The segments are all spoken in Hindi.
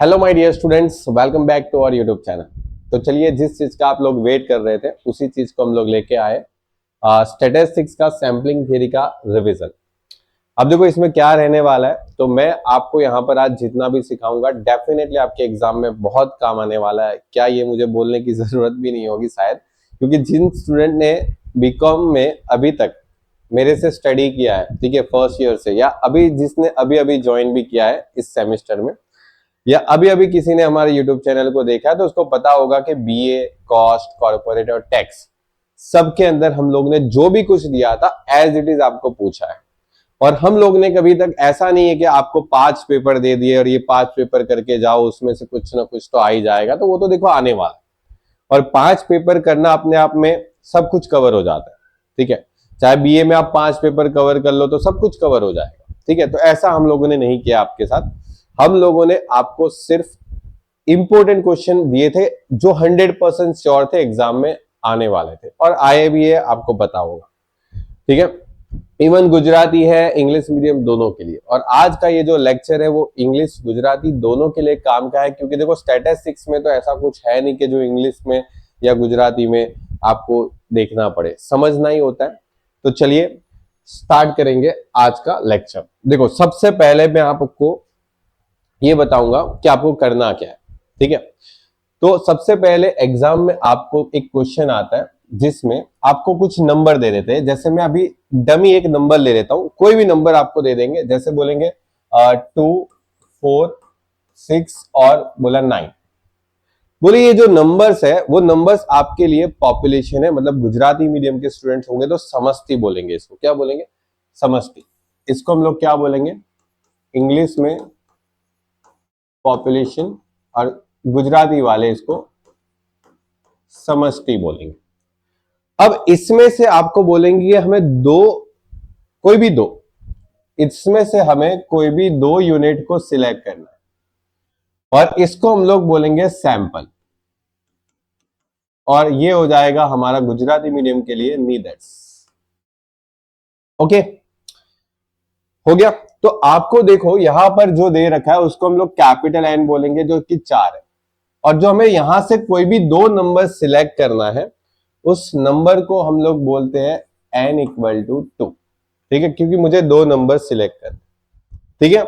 Hello my dear students, welcome back to our YouTube channel. तो चलिए, जिस चीज का आप लोग वेट कर रहे थे उसी चीज को हम लोग लेके आए, स्टैटिस्टिक्स का सैम्पलिंग थ्योरी का रिवीजन। अब देखो इसमें क्या रहने वाला है, तो मैं आपको यहाँ पर आज जितना भी सिखाऊंगा डेफिनेटली आपके एग्जाम में बहुत काम आने वाला है। क्या ये मुझे बोलने की जरूरत भी नहीं होगी शायद, क्योंकि जिन स्टूडेंट ने बीकॉम में अभी तक मेरे से स्टडी किया है, ठीक है, फर्स्ट ईयर से, या अभी जिसने अभी अभी ज्वाइन भी किया है इस सेमेस्टर में, या अभी अभी किसी ने हमारे YouTube चैनल को देखा है, तो उसको पता होगा कि बीए, कॉस्ट, कॉर्पोरेट और टैक्स सबके अंदर हम लोग ने जो भी कुछ दिया था एज इट इज आपको पूछा है। और हम लोग ने कभी तक ऐसा नहीं है कि आपको 5 पेपर दे दिए और ये 5 पेपर करके जाओ, उसमें से कुछ ना कुछ तो आ ही जाएगा। तो वो तो देखो आने वाला है, और 5 पेपर करना अपने आप में सब कुछ कवर हो जाता है, ठीक है। चाहे बीए में आप 5 पेपर कवर कर लो तो सब कुछ कवर हो जाएगा, ठीक है। तो ऐसा हम लोगों ने नहीं किया आपके साथ। हम लोगों ने आपको सिर्फ इंपॉर्टेंट क्वेश्चन दिए थे जो 100% श्योर थे एग्जाम में आने वाले थे, और आए भी है, आपको पता होगा, ठीक है। इवन गुजराती है, इंग्लिश मीडियम दोनों के लिए। और आज का ये जो लेक्चर है वो इंग्लिश गुजराती दोनों के लिए काम का है, क्योंकि देखो स्टैटिस्टिक्स में तो ऐसा कुछ है नहीं कि जो इंग्लिश में या गुजराती में आपको देखना पड़े, समझना ही होता है। तो चलिए स्टार्ट करेंगे आज का लेक्चर। देखो सबसे पहले मैं आपको ये बताऊंगा कि आपको करना क्या है, ठीक है। तो सबसे पहले एग्जाम में आपको एक क्वेश्चन आता है जिसमें आपको कुछ नंबर दे देते हैं। जैसे मैं अभी डमी एक नंबर ले लेता हूं, कोई भी नंबर आपको दे देंगे। जैसे बोलेंगे 2, 4, 6 और बोला 9। बोले ये जो नंबर्स है वो नंबर्स आपके लिए पॉपुलेशन है, मतलब गुजराती मीडियम के स्टूडेंट्स होंगे तो समष्टि बोलेंगे इसको। क्या बोलेंगे? समष्टि। इसको हम लोग क्या बोलेंगे इंग्लिश में? पॉपुलेशन। और गुजराती वाले इसको समष्टि बोलेंगे। अब इसमें से आपको बोलेंगे कि हमें कोई भी दो, इसमें से हमें कोई भी 2 यूनिट को सिलेक्ट करना है, और इसको हम लोग बोलेंगे सैंपल, और ये हो जाएगा हमारा गुजराती मीडियम के लिए नीदर्स। ओके, हो गया। तो आपको देखो यहां पर जो दे रखा है उसको हम लोग कैपिटल एन बोलेंगे, जो कि 4 है। और जो हमें यहां से कोई भी 2 नंबर सिलेक्ट करना है उस नंबर को हम लोग बोलते हैं n = 2, ठीक है, क्योंकि मुझे 2 नंबर सिलेक्ट करने, ठीक है।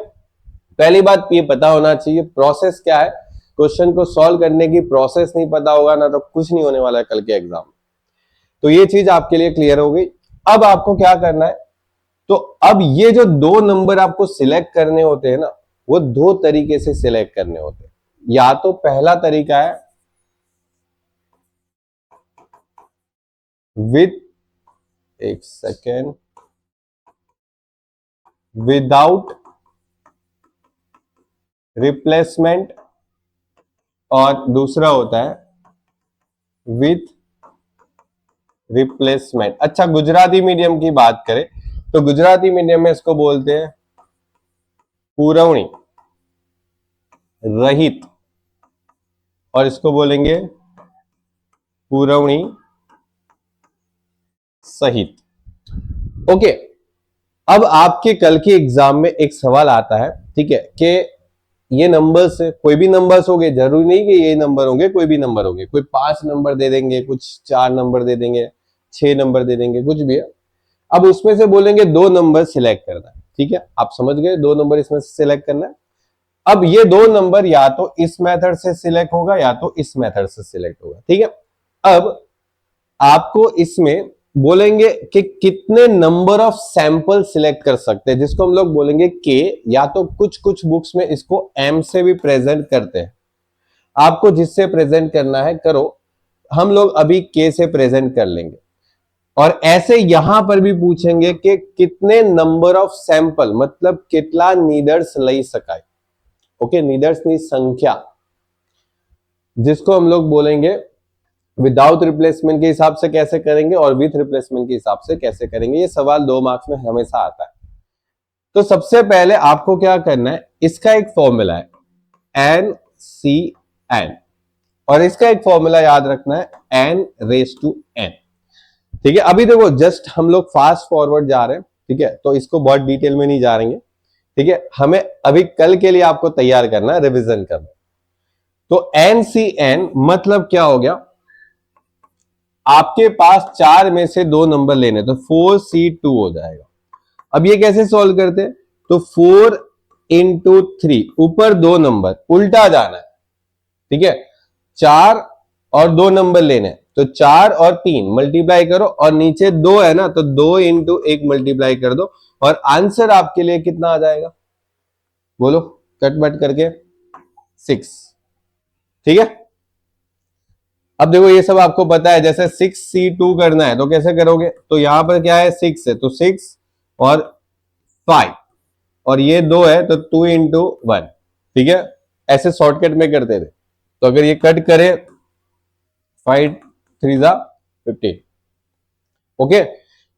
पहली बात ये पता होना चाहिए प्रोसेस क्या है। क्वेश्चन को सॉल्व करने की प्रोसेस नहीं पता होगा ना तो कुछ नहीं होने वाला है कल के एग्जाम में। तो ये चीज आपके लिए क्लियर हो गई। अब आपको क्या करना है, तो अब ये जो 2 नंबर आपको सिलेक्ट करने होते हैं ना, वो 2 तरीके से सिलेक्ट करने होते हैं। या तो पहला तरीका है विदाउट रिप्लेसमेंट, और दूसरा होता है विथ रिप्लेसमेंट। अच्छा, गुजराती मीडियम की बात करें तो गुजराती मीडियम में इसको बोलते हैं पुरवणी रहित, और इसको बोलेंगे पुरवणी सहित। ओके, अब आपके कल के एग्जाम में एक सवाल आता है, ठीक है, कि ये नंबर्स कोई भी नंबर्स होंगे, जरूरी नहीं कि ये नंबर होंगे, कोई भी नंबर होंगे। कोई 5 नंबर दे देंगे, कुछ 4 नंबर दे देंगे, 6 नंबर दे देंगे, कुछ भी है। अब उसमें से बोलेंगे 2 नंबर सिलेक्ट करना है, ठीक है, आप समझ गए, 2 नंबर इसमें से सिलेक्ट करना है। अब ये 2 नंबर या तो इस मेथड से सिलेक्ट होगा या तो इस मेथड से सिलेक्ट होगा, ठीक है। अब आपको इसमें बोलेंगे कि कितने नंबर ऑफ सैंपल सिलेक्ट कर सकते हैं, जिसको हम लोग बोलेंगे के, या तो कुछ कुछ बुक्स में इसको एम से भी प्रेजेंट करते हैं। आपको जिससे प्रेजेंट करना है करो, हम लोग अभी के से प्रेजेंट कर लेंगे। और ऐसे यहां पर भी पूछेंगे कि कितने नंबर ऑफ सैंपल, मतलब कितना नीदर्स लई सकाय। ओके, नीदर्स नहीं, संख्या, जिसको हम लोग बोलेंगे विदाउट रिप्लेसमेंट के हिसाब से कैसे करेंगे और विथ रिप्लेसमेंट के हिसाब से कैसे करेंगे। ये सवाल 2 मार्क्स में हमेशा आता है। तो सबसे पहले आपको क्या करना है, इसका एक फॉर्मूला है NCN, और इसका एक फॉर्मूला याद रखना है n⁻n, ठीक है। अभी देखो जस्ट हम लोग फास्ट फॉरवर्ड जा रहे हैं, ठीक है, तो इसको बहुत डिटेल में नहीं जा रहे, ठीक है। हमें अभी कल के लिए आपको तैयार करना है, रिविजन करना, तो NCN मतलब क्या हो गया, आपके पास 4 में से 2 नंबर लेने, तो 4C2 हो जाएगा। अब ये कैसे सॉल्व करते हैं, तो 4 इंटू 3, ऊपर 2 नंबर उल्टा जाना है, ठीक है। 4 और 2 नंबर लेने, तो 4 और 3 मल्टीप्लाई करो, और नीचे 2 है ना, तो 2 इंटू 1 मल्टीप्लाई कर दो, और आंसर आपके लिए कितना आ जाएगा, बोलो कट बट करके, 6। ठीक है। अब देखो ये सब आपको पता है, जैसे 6C2 करना है तो कैसे करोगे, तो यहां पर क्या है, 6 है, तो 6 और 5, और ये 2 है, तो 2 इंटू 1, ठीक है। ऐसे शॉर्टकट में करते थे। तो अगर ये कट करे, 5 3 जा 15, ओके।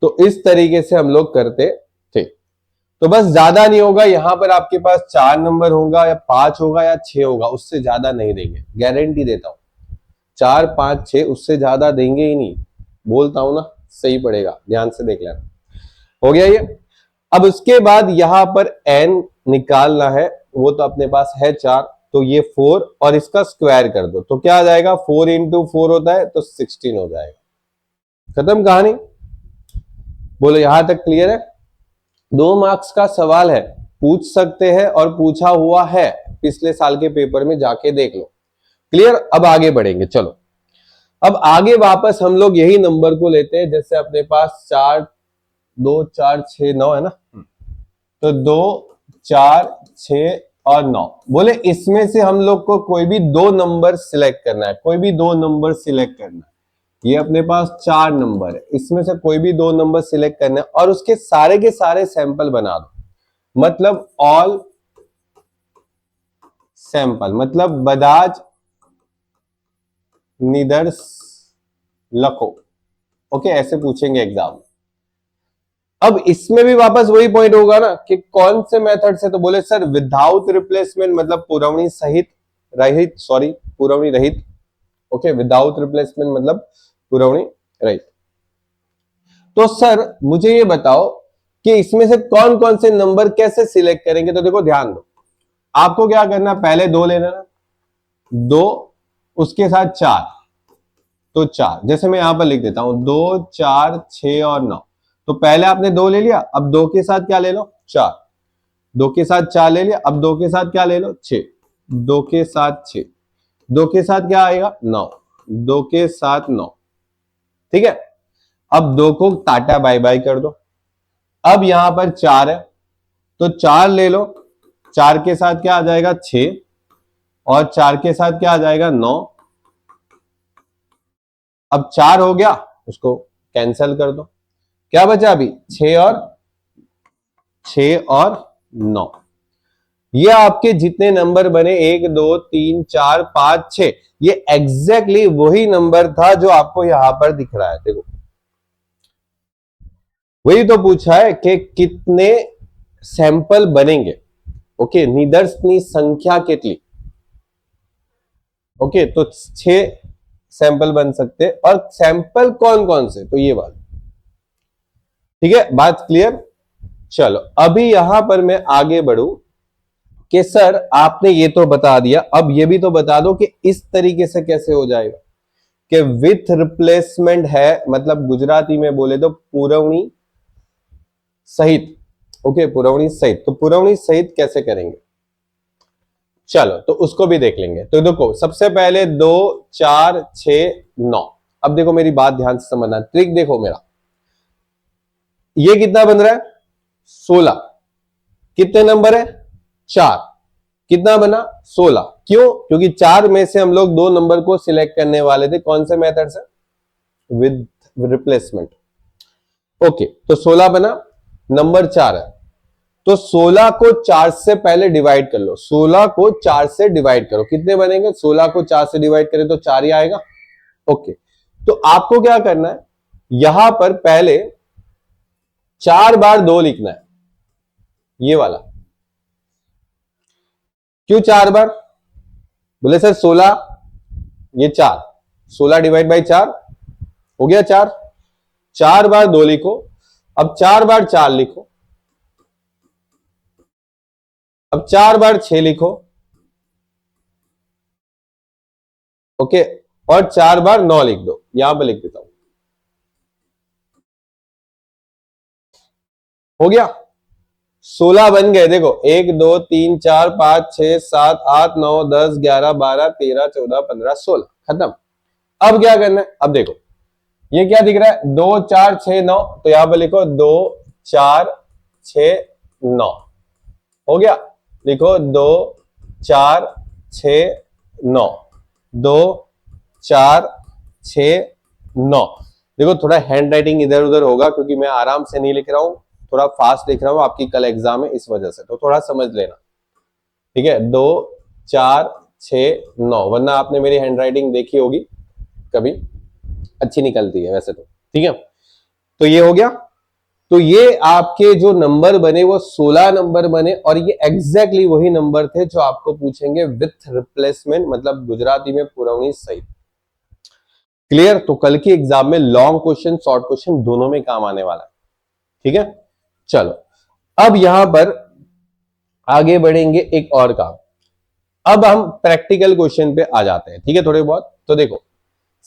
तो इस तरीके से हम लोग करते थे। तो बस ज्यादा नहीं होगा, यहां पर आपके पास 4 नंबर होगा या 5 होगा या 6 होगा, उससे ज्यादा नहीं देंगे, गारंटी देता हूं। 4 5 6 उससे ज्यादा देंगे ही नहीं, बोलता हूं ना, सही पड़ेगा, ध्यान से देख लेना। हो गया ये। अब उसके बाद यहां पर n निकालना है, वो तो अपने पास है 4, तो ये 4 और इसका स्क्वायर कर दो, तो क्या आ जाएगा, 4 इंटू 4 होता है, तो 16 हो जाएगा। खत्म कहानी। बोलो यहां तक क्लियर है। 2 मार्क्स का सवाल है, पूछ सकते हैं और पूछा हुआ है, पिछले साल के पेपर में जाके देख लो। क्लियर। अब आगे बढ़ेंगे, चलो। अब आगे वापस हम लोग यही नंबर को लेते हैं, जैसे अपने पास 4 2 4 6 9 है ना, तो 2 4 6 और 9, बोले इसमें से हम लोग को कोई भी 2 नंबर सिलेक्ट करना है, कोई भी 2 नंबर सिलेक्ट करना है। ये अपने पास 4 नंबर है, इसमें से कोई भी 2 नंबर सिलेक्ट करना है, और उसके सारे के सारे सैंपल बना दो, मतलब ऑल सैंपल, मतलब बजाज निदर्स लखो, ओके, ऐसे पूछेंगे एग्जाम। अब इसमें भी वापस वही पॉइंट होगा ना कि कौन से मेथड से, तो बोले सर विदाउट रिप्लेसमेंट, मतलब पुरवनी सहित रहित, सॉरी पुरवनी रहित, ओके, विदाउट रिप्लेसमेंट मतलब पुरवनी रहित। तो सर मुझे ये बताओ कि इसमें से कौन कौन से नंबर कैसे सिलेक्ट करेंगे, तो देखो ध्यान दो, आपको क्या करना, पहले 2 लेना ना, 2 उसके साथ 4, तो 4, जैसे मैं यहां पर लिख देता हूं 2 4 6 और 9, तो पहले आपने 2 ले लिया, अब 2 के साथ क्या ले लो, 4, 2 के साथ 4 ले लिया, अब 2 के साथ क्या ले लो, 6, 2 के साथ 6, 2 के साथ क्या आएगा, 9, 2 के साथ 9, ठीक है। अब 2 को टाटा बाय बाय कर दो। अब यहां पर 4 है, तो 4 ले लो, 4 के साथ क्या आ जाएगा, 6, और 4 के साथ क्या आ जाएगा, 9। अब 4 हो गया, उसको कैंसिल कर दो, क्या बचा अभी, 6 और 9। ये आपके जितने नंबर बने, 1 2 3 4 5 6, ये एग्जैक्टली वही नंबर था जो आपको यहां पर दिख रहा है, देखो वही तो पूछा है कि कितने सैंपल बनेंगे, ओके, निदर्शनी संख्या कितनी, ओके, तो 6 सैंपल बन सकते, और सैंपल कौन कौन से, तो ये बात, ठीक है, बात क्लियर। चलो अभी यहां पर मैं आगे बढ़ू कि सर आपने ये तो बता दिया, अब ये भी तो बता दो कि इस तरीके से कैसे हो जाएगा कि विथ रिप्लेसमेंट है, मतलब गुजराती में बोले तो पुरवनी सहित, ओके, पुरवनी सहित, तो पुरवनी सहित कैसे करेंगे, चलो तो उसको भी देख लेंगे। तो देखो सबसे पहले 2 4 6 9, अब देखो मेरी बात ध्यान से समझना, ट्रिक देखो मेरा, ये कितना बन रहा है, 16, कितने नंबर है, 4, कितना बना, 16, क्यों, क्योंकि 4 में से हम लोग 2 नंबर को सिलेक्ट करने वाले थे, कौन से मेथड से, विद रिप्लेसमेंट, ओके, तो 16 बना, नंबर 4 है, तो 16 को 4 से पहले डिवाइड कर लो, 16 को 4 से डिवाइड करो, कितने बनेंगे, 16 को 4 से डिवाइड करें तो 4 ही आएगा, ओके। तो आपको क्या करना है, यहां पर पहले 4 बार 2 लिखना है, ये वाला, क्यों 4 बार, बोले सर 16, ये 4, 16 डिवाइड बाई 4 हो गया 4, 4 बार 2 लिखो, अब 4 बार 4 लिखो, अब 4 बार 6 लिखो, ओके, और 4 बार 9 लिख दो, यहां पर लिख देता हूं, हो गया। 16 बन गए, देखो 1 2 3 4 5 6 7 8 9 10 11 12 13 14 15 16, खत्म। अब क्या करना है, अब देखो ये क्या दिख रहा है, 2 4 6 9, तो यहां पर लिखो 2 4 6 9, हो गया। लिखो 2 4 6 9, 2 4 6 9। देखो थोड़ा हैंड राइटिंग इधर उधर होगा क्योंकि मैं आराम से नहीं लिख रहा हूं, थोड़ा फास्ट लिख रहा हूं, आपकी कल एग्जाम है इस वजह से, तो थोड़ा समझ लेना, ठीक है। 2 4 6 9, वरना आपने मेरी हैंड राइटिंग देखी होगी कभी, अच्छी निकलती है वैसे तो, ठीक है। तो ये हो गया, तो ये आपके जो नंबर बने वो 16 नंबर बने, और ये एग्जैक्टली वही नंबर थे जो आपको पूछेंगे विथ रिप्लेसमेंट, मतलब गुजराती में पुरवनी सहित। क्लियर? तो कल के एग्जाम में लॉन्ग क्वेश्चन शॉर्ट क्वेश्चन दोनों में काम आने वाला है, ठीक है। चलो अब यहां पर आगे बढ़ेंगे एक और काम, अब हम प्रैक्टिकल क्वेश्चन पे आ जाते हैं, ठीक है, थोड़े बहुत। तो देखो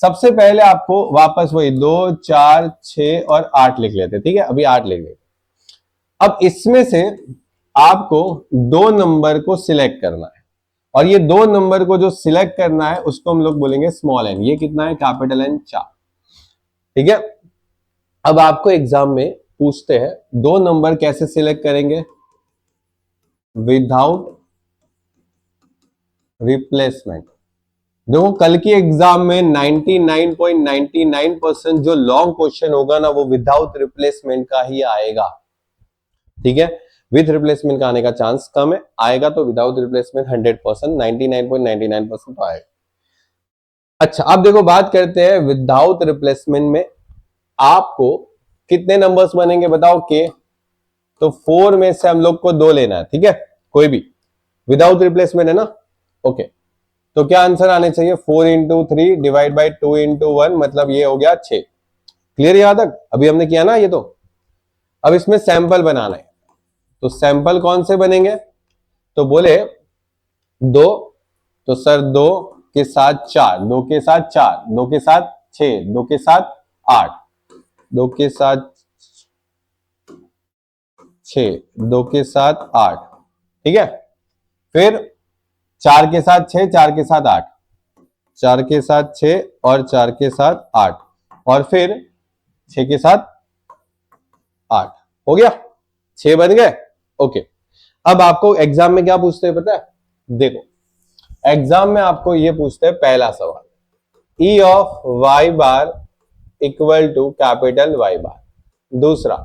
सबसे पहले आपको वापस वही 2 4 6 और 8 लिख लेते, ठीक है, अभी 8 लिख लेते। अब इसमें से आपको 2 नंबर को सिलेक्ट करना है, और ये 2 नंबर को जो सिलेक्ट करना है उसको हम लोग बोलेंगे स्मॉल एन। ये कितना है, कैपिटल एन 4, ठीक है। अब आपको एग्जाम में पूछते हैं 2 नंबर कैसे सिलेक्ट करेंगे, विदाउट रिप्लेसमेंट। देखो कल की एग्जाम में 99.99% जो लॉन्ग क्वेश्चन होगा ना वो विदाउट रिप्लेसमेंट का ही आएगा, ठीक है। विद रिप्लेसमेंट का आने का चांस कम है, आएगा तो विदाउट रिप्लेसमेंट 100%, 99.99% तो आएगा। अच्छा अब देखो बात करते हैं विदाउट रिप्लेसमेंट में आपको कितने नंबर्स बनेंगे बताओ के, तो 4 में से हम लोग को 2 लेना है, ठीक है, कोई भी विदाउट रिप्लेसमेंट है ना, ओके। तो क्या आंसर आने चाहिए, 4 इंटू 3 डिवाइड बाई 2 इंटू 1, मतलब ये हो गया 6। क्लियर यहां तक, अभी हमने किया ना ये, तो अब इसमें सैंपल बनाना है, तो सैंपल कौन से बनेंगे, तो बोले 2, तो सर 2 के साथ 4, 2 के साथ 4, 2 के साथ 6, 2 के साथ 8, 2 के साथ 6, 2 के साथ 8, ठीक है। फिर 4 के साथ 6, 4 के साथ 8, 4 के साथ 6 और 4 के साथ 8, और फिर 6 के साथ 8, हो गया, 6 बन गए, ओके। अब आपको एग्जाम में क्या पूछते हैं पता है, देखो एग्जाम में आपको ये पूछते हैं पहला सवाल, E of Y bar equal to capital Y bar, दूसरा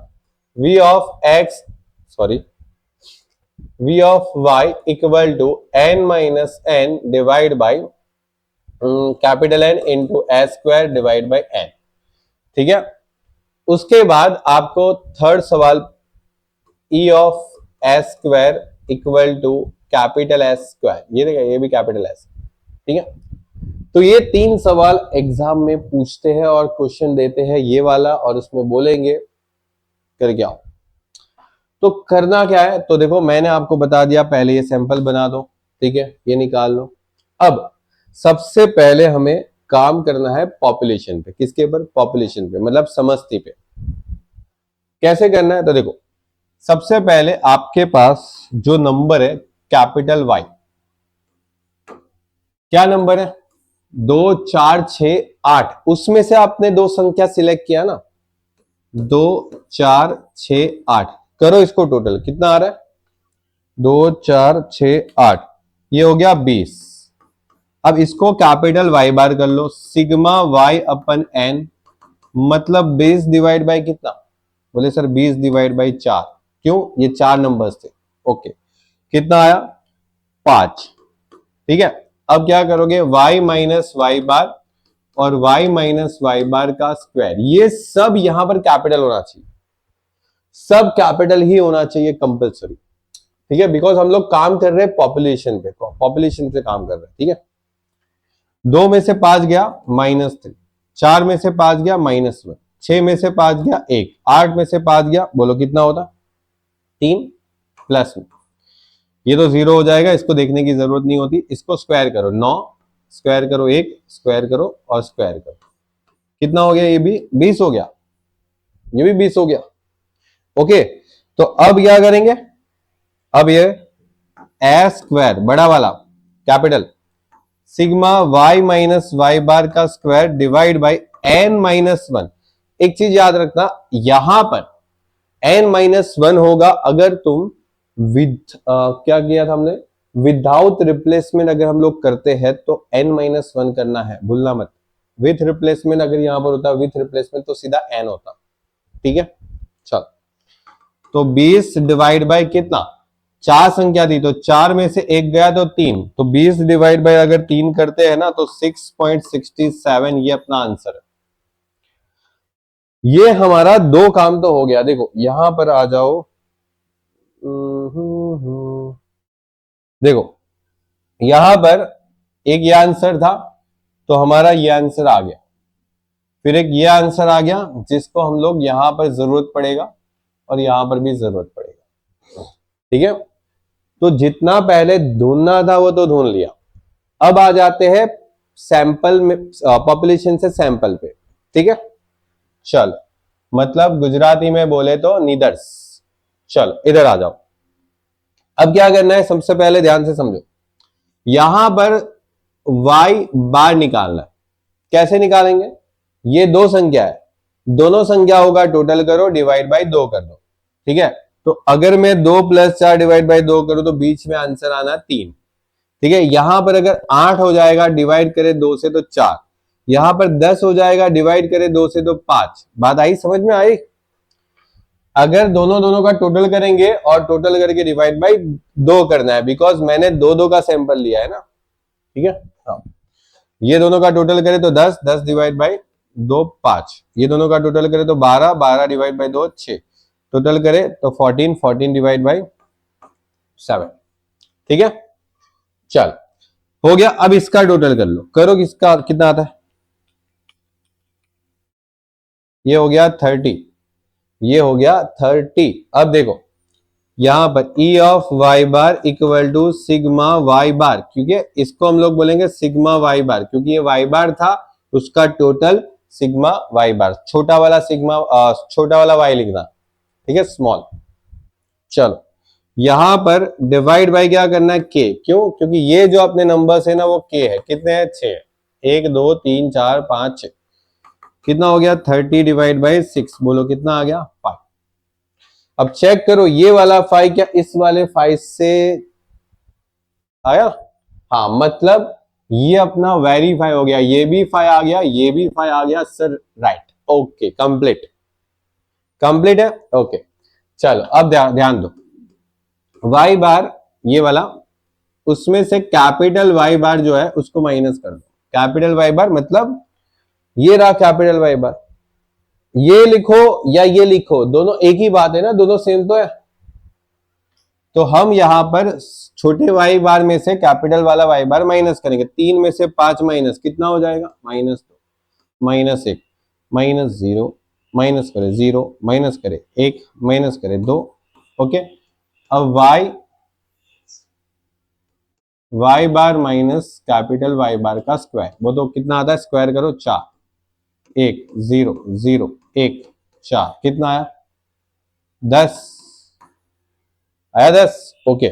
V of X sorry V of Y equal to N minus N divide by capital N into S square divide by N, ठीक है। उसके बाद आपको थर्ड सवाल E of S square equal to capital S square, ये देखा ये भी कैपिटल एस, ठीक है। तो ये 3 सवाल एग्जाम में पूछते हैं और क्वेश्चन देते हैं ये वाला, और उसमें बोलेंगे करके आओ। तो करना क्या है, तो देखो मैंने आपको बता दिया, पहले ये सैंपल बना दो, ठीक है, ये निकाल लो। अब सबसे पहले हमें काम करना है पॉपुलेशन पे, किसके ऊपर, पॉपुलेशन पे, मतलब समष्टि पे। कैसे करना है, तो देखो सबसे पहले आपके पास जो नंबर है कैपिटल वाई, क्या नंबर है, 2 4 6 8, उसमें से आपने 2 संख्या सिलेक्ट किया ना, 2 4 6 8, करो इसको टोटल कितना आ रहा है, 2 4 6 8, ये हो गया 20। अब इसको कैपिटल वाई बार कर लो, सिग्मा वाई अपन एन, मतलब 20 डिवाइड बाई कितना, बोले सर 20 डिवाइड बाई 4, क्यों, ये 4 नंबर्स थे, ओके, कितना आया 5, ठीक है। अब क्या करोगे, y माइनस वाई बार और y माइनस वाई बार का स्क्वायर, ये सब यहां पर कैपिटल होना चाहिए, सब कैपिटल ही होना चाहिए कंपलसरी, ठीक है, बिकॉज हम लोग काम कर रहे हैं पॉपुलेशन पे, पॉपुलेशन पे काम कर रहे हैं, ठीक है। 2 में से 5 गया -3, 4 में से 5 गया -1, 6 में से 5 गया 1, 8 में से 5 गया, बोलो कितना होता, 3 प्लस में, ये तो 0 हो जाएगा, इसको देखने की जरूरत नहीं होती, इसको स्क्वायर करो, 9 स्क्वायर करो 1, स्क्वायर करो और स्क्वायर करो, कितना हो गया, ये भी 20 हो गया, ये भी 20 हो गया। ओके, तो अब क्या करेंगे, अब ये ए स्क्वायर बड़ा वाला capital sigma Y minus Y bar का square divide by N minus one. एक चीज याद रखना, यहां पर एन माइनस वन होगा अगर तुम विद क्या किया था हमने, विदाउट रिप्लेसमेंट अगर हम लोग करते हैं तो एन माइनस वन करना है, भूलना मत। विथ रिप्लेसमेंट अगर यहां पर होता, विथ रिप्लेसमेंट तो सीधा एन होता। ठीक है, चल तो 20 डिवाइड बाय कितना, 4 संख्या थी तो 4 में से एक गया तो 3, तो 20 डिवाइड बाय अगर 3 करते हैं ना तो 6.67, ये अपना आंसर है। ये हमारा दो काम तो हो गया। देखो यहां पर आ जाओ, देखो यहां पर एक ये आंसर था तो हमारा ये आंसर आ गया, फिर एक ये आंसर आ गया जिसको हम लोग यहां पर जरूरत पड़ेगा और यहां पर भी जरूरत पड़ेगा। ठीक है, तो जितना पहले ढूंढना था वो तो ढूंढ लिया। अब आ जाते हैं सैंपल में, पॉपुलेशन से सैंपल पे। ठीक है, चल मतलब गुजराती में बोले तो निदर्स। चल इधर आ जाओ, अब क्या करना है, सबसे पहले ध्यान से समझो, यहां पर y बार निकालना है। कैसे निकालेंगे, ये दो संख्या है, दोनों संख्या होगा टोटल करो डिवाइड बाय 2 कर दो। ठीक है, तो अगर मैं 2 + 4 डिवाइड बाय 2 करूं तो बीच में आंसर आना 3। ठीक है, यहां पर अगर 8 हो जाएगा डिवाइड करे 2 से तो 4, यहां पर 10 हो जाएगा डिवाइड करे 2 से तो 5। बात आई, समझ में आई। अगर दोनों का टोटल करेंगे और टोटल करके डिवाइड बाय 2 करना है, बिकॉज मैंने 2 का सैंपल लिया है ना। ठीक है, हाँ, ये दोनों का टोटल करे तो 10, 10 डिवाइड बाय 2 5, ये दोनों का टोटल करे तो 12, 12 डिवाइड बाय 2 6, टोटल करे तो 14, 14 डिवाइड बाय 7। ठीक है, चल हो गया। अब इसका टोटल कर लो, करो किसका कितना आता है, ये हो गया 30, ये हो गया 30। अब देखो यहां पर E of Y bar equal to sigma Y bar, क्योंकि इसको हम लोग बोलेंगे सिग्मा वाई बार, क्योंकि ये वाई बार था, उसका टोटल सिग्मा वाई बार, छोटा वाला सिग्मा, छोटा वाला वाई लिखना। ठीक है, स्मॉल। चलो यहां पर डिवाइड बाय क्या करना है, के, क्यों, क्योंकि ये जो अपने नंबर्स है ना वो के है, कितने हैं 6, 1 2 3 4 5 6, कितना हो गया 30 डिवाइड बाय 6, बोलो कितना आ गया 5। अब चेक करो ये वाला 5 क्या इस वाले 5 से आया, हाँ, मतलब ये अपना वेरीफाई हो गया, ये भी 5 आ गया, ये भी 5 आ गया sir, right, okay, complete, complete है। ओके, चलो अब ध्यान दो, वाई बार ये वाला, उसमें से कैपिटल वाई बार जो है उसको माइनस कर दो। कैपिटल वाई बार मतलब ये रहा कैपिटल वाई बार, ये लिखो या ये लिखो, दोनों एक ही बात है ना, दोनों सेम तो है। तो हम यहां पर छोटे वाई बार में से कैपिटल वाला वाई बार माइनस करेंगे, 3 में से 5 माइनस कितना हो जाएगा, -2, -1, -0, माइनस करे 0, माइनस करे 1, माइनस करे 2। ओके, अब Y bar minus capital Y bar का स्क्वायर, वो तो कितना आता है, स्क्वायर करो 4, 1 0 0 1 4, कितना आया 10, आया 10। ओके,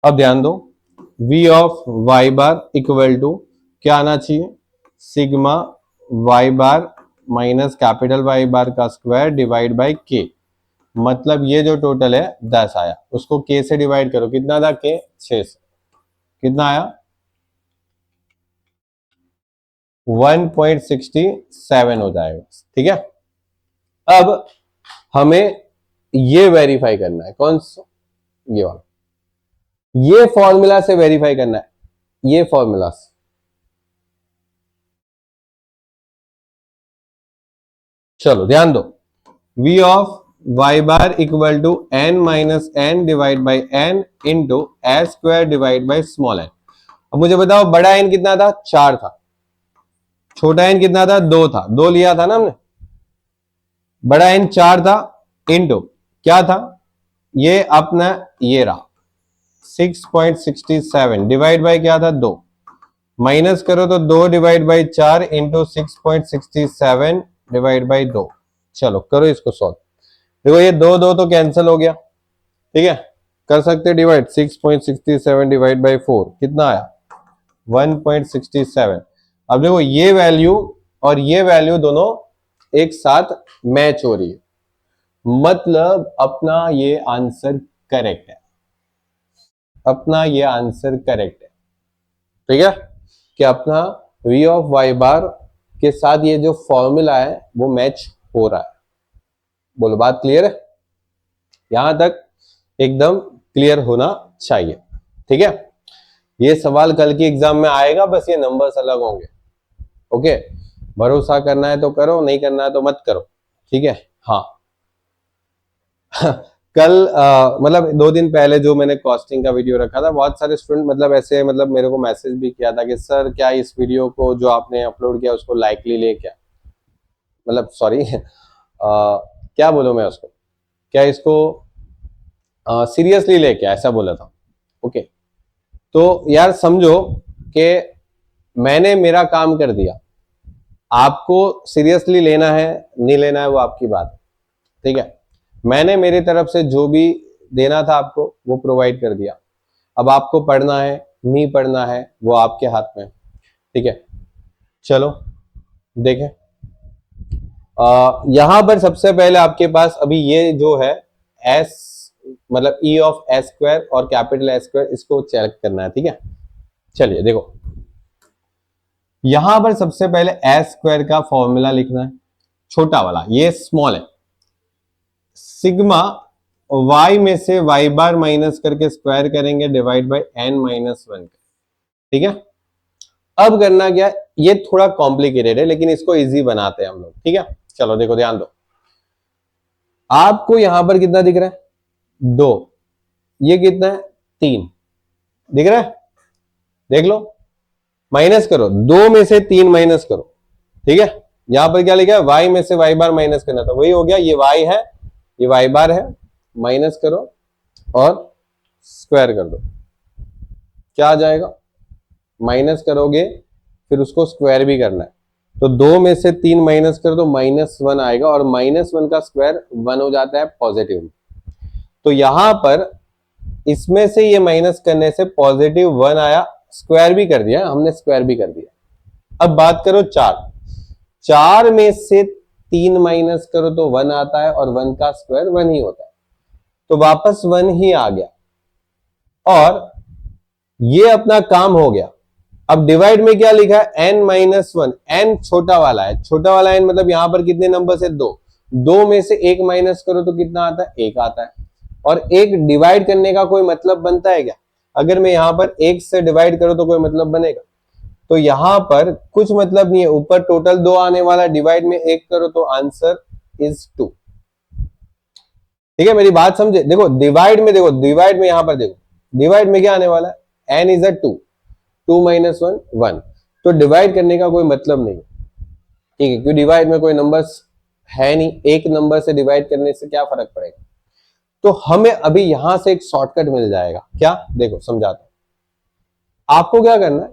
अब ध्यान दो, v of Y bar equal to क्या आना चाहिए, sigma Y bar minus capital Y bar का स्क्वायर डिवाइड बाय के, मतलब ये जो टोटल है 10 आया, उसको k से डिवाइड करो, कितना था k 6 से, कितना आया 1.67 हो जाएगा। ठीक है, अब हमें ये वेरीफाई करना है, कौन सा, ये वाला, ये फॉर्मूला से वेरीफाई करना है, ये फॉर्मूला से। चलो ध्यान दो, v of Y bar equal to n minus N divide by N into S square divide by small N. अब मुझे बताओ बड़ा n कितना था, 4 था, छोटा n कितना था, 2 था, 2 लिया था ना हमने, बड़ा n 4 था, इंटू क्या था, ये अपना ये रहा 6.67 डिवाइड बाय क्या था 2, माइनस करो तो 2 divide by 4 into 6.67 divide by 2। चलो करो इसको सॉल्व। देखो ये 2 2 तो कैंसिल हो गया, ठीक है, कर सकते डिवाइड। 6.67 डिवाइड बाई 4 कितना आया 1.67। अब देखो ये वैल्यू और ये वैल्यू दोनों एक साथ मैच हो रही है, मतलब अपना ये आंसर करेक्ट है, अपना ये आंसर करेक्ट है, ठीक है, कि अपना v ऑफ वाई बार के साथ ये जो फॉर्मूला है वो मैच हो रहा है। बोलो बात क्लियर है, यहां तक एकदम क्लियर होना चाहिए, ठीक है। ये सवाल कल की एग्जाम में आएगा, बस ये नंबर्स अलग होंगे, ओके। भरोसा करना है तो करो, नहीं करना है तो मत करो, ठीक है। हाँ कल मतलब 2 दिन पहले जो मैंने कॉस्टिंग का वीडियो रखा था, बहुत सारे स्टूडेंट मतलब ऐसे मतलब मेरे को मैसेज भी किया था कि सर क्या इस वीडियो को जो आपने अपलोड किया उसको लाइकली ले, क्या मतलब सॉरी क्या बोलूं मैं उसको, क्या इसको सीरियसली ले, क्या ऐसा बोला था, ओके। तो यार समझो कि मैंने मेरा काम कर दिया, आपको सीरियसली लेना है नहीं लेना है वो आपकी बात है, ठीक है। मैंने मेरी तरफ से जो भी देना था आपको वो प्रोवाइड कर दिया, अब आपको पढ़ना है नहीं पढ़ना है वो आपके हाथ में, ठीक है। चलो देखें, यहां पर सबसे पहले आपके पास अभी ये जो है एस मतलब ई ऑफ एस स्क्वायर और कैपिटल एस स्क्वायर, इसको चेक करना है, ठीक है। चलिए देखो, यहां पर सबसे पहले एस स्क्वायर का फॉर्मूला लिखना है, छोटा वाला, ये स्मॉल है, सिग्मा y में से y बार माइनस करके स्क्वायर करेंगे डिवाइड बाय n माइनस 1, ठीक है। अब करना क्या, ये थोड़ा कॉम्प्लिकेटेड है लेकिन इसको इजी बनाते हैं हम लोग, ठीक है। चलो देखो ध्यान दो, आपको यहां पर कितना दिख रहा है 2, ये कितना है 3 दिख रहा है, देख लो, माइनस करो 2 में से 3 माइनस करो, ठीक है। यहां पर क्या लिखा है y में से y बार माइनस करना था, वही हो गया, ये y है ये y बार है, माइनस करो और स्क्वायर कर दो, क्या आ जाएगा, माइनस करोगे फिर उसको स्क्वायर भी करना है, तो 2 में से 3 माइनस कर दो -1 आएगा, और -1 का स्क्वायर 1 हो जाता है पॉजिटिव में। तो यहां पर इसमें से ये माइनस करने से +1 आया, स्क्वायर भी कर दिया हमने, स्क्वायर भी कर दिया। अब बात करो 4 में से 3 माइनस करो तो 1 आता है, और 1 का स्क्वायर 1 ही होता है, तो वापस 1 ही आ गया, और ये अपना काम हो गया। अब डिवाइड में क्या लिखा है n माइनस 1, n छोटा वाला है, छोटा वाला n मतलब यहां पर कितने नंबर से 2, 2 में से 1 माइनस करो तो कितना आता है 1 आता है, और 1 डिवाइड करने का कोई मतलब बनता है क्या, अगर मैं यहां पर 1 से डिवाइड करूं तो कोई मतलब बनेगा, तो यहां पर कुछ मतलब नहीं है, ऊपर टोटल 2 आने वाला, डिवाइड में 1 करो तो आंसर इज 2, ठीक है। मेरी बात समझे, देखो डिवाइड में, देखो डिवाइड में यहां पर देखो, डिवाइड में क्या आने वाला है n इज अ 2, 2 माइनस 1 1, तो डिवाइड करने का कोई मतलब नहीं, ठीक है, क्योंकि डिवाइड में कोई नंबर्स है नहीं, एक नंबर से डिवाइड करने से क्या फर्क पड़ेगा। तो हमें अभी यहां से एक शॉर्टकट मिल जाएगा, क्या, देखो समझाता हूं। आपको क्या करना है,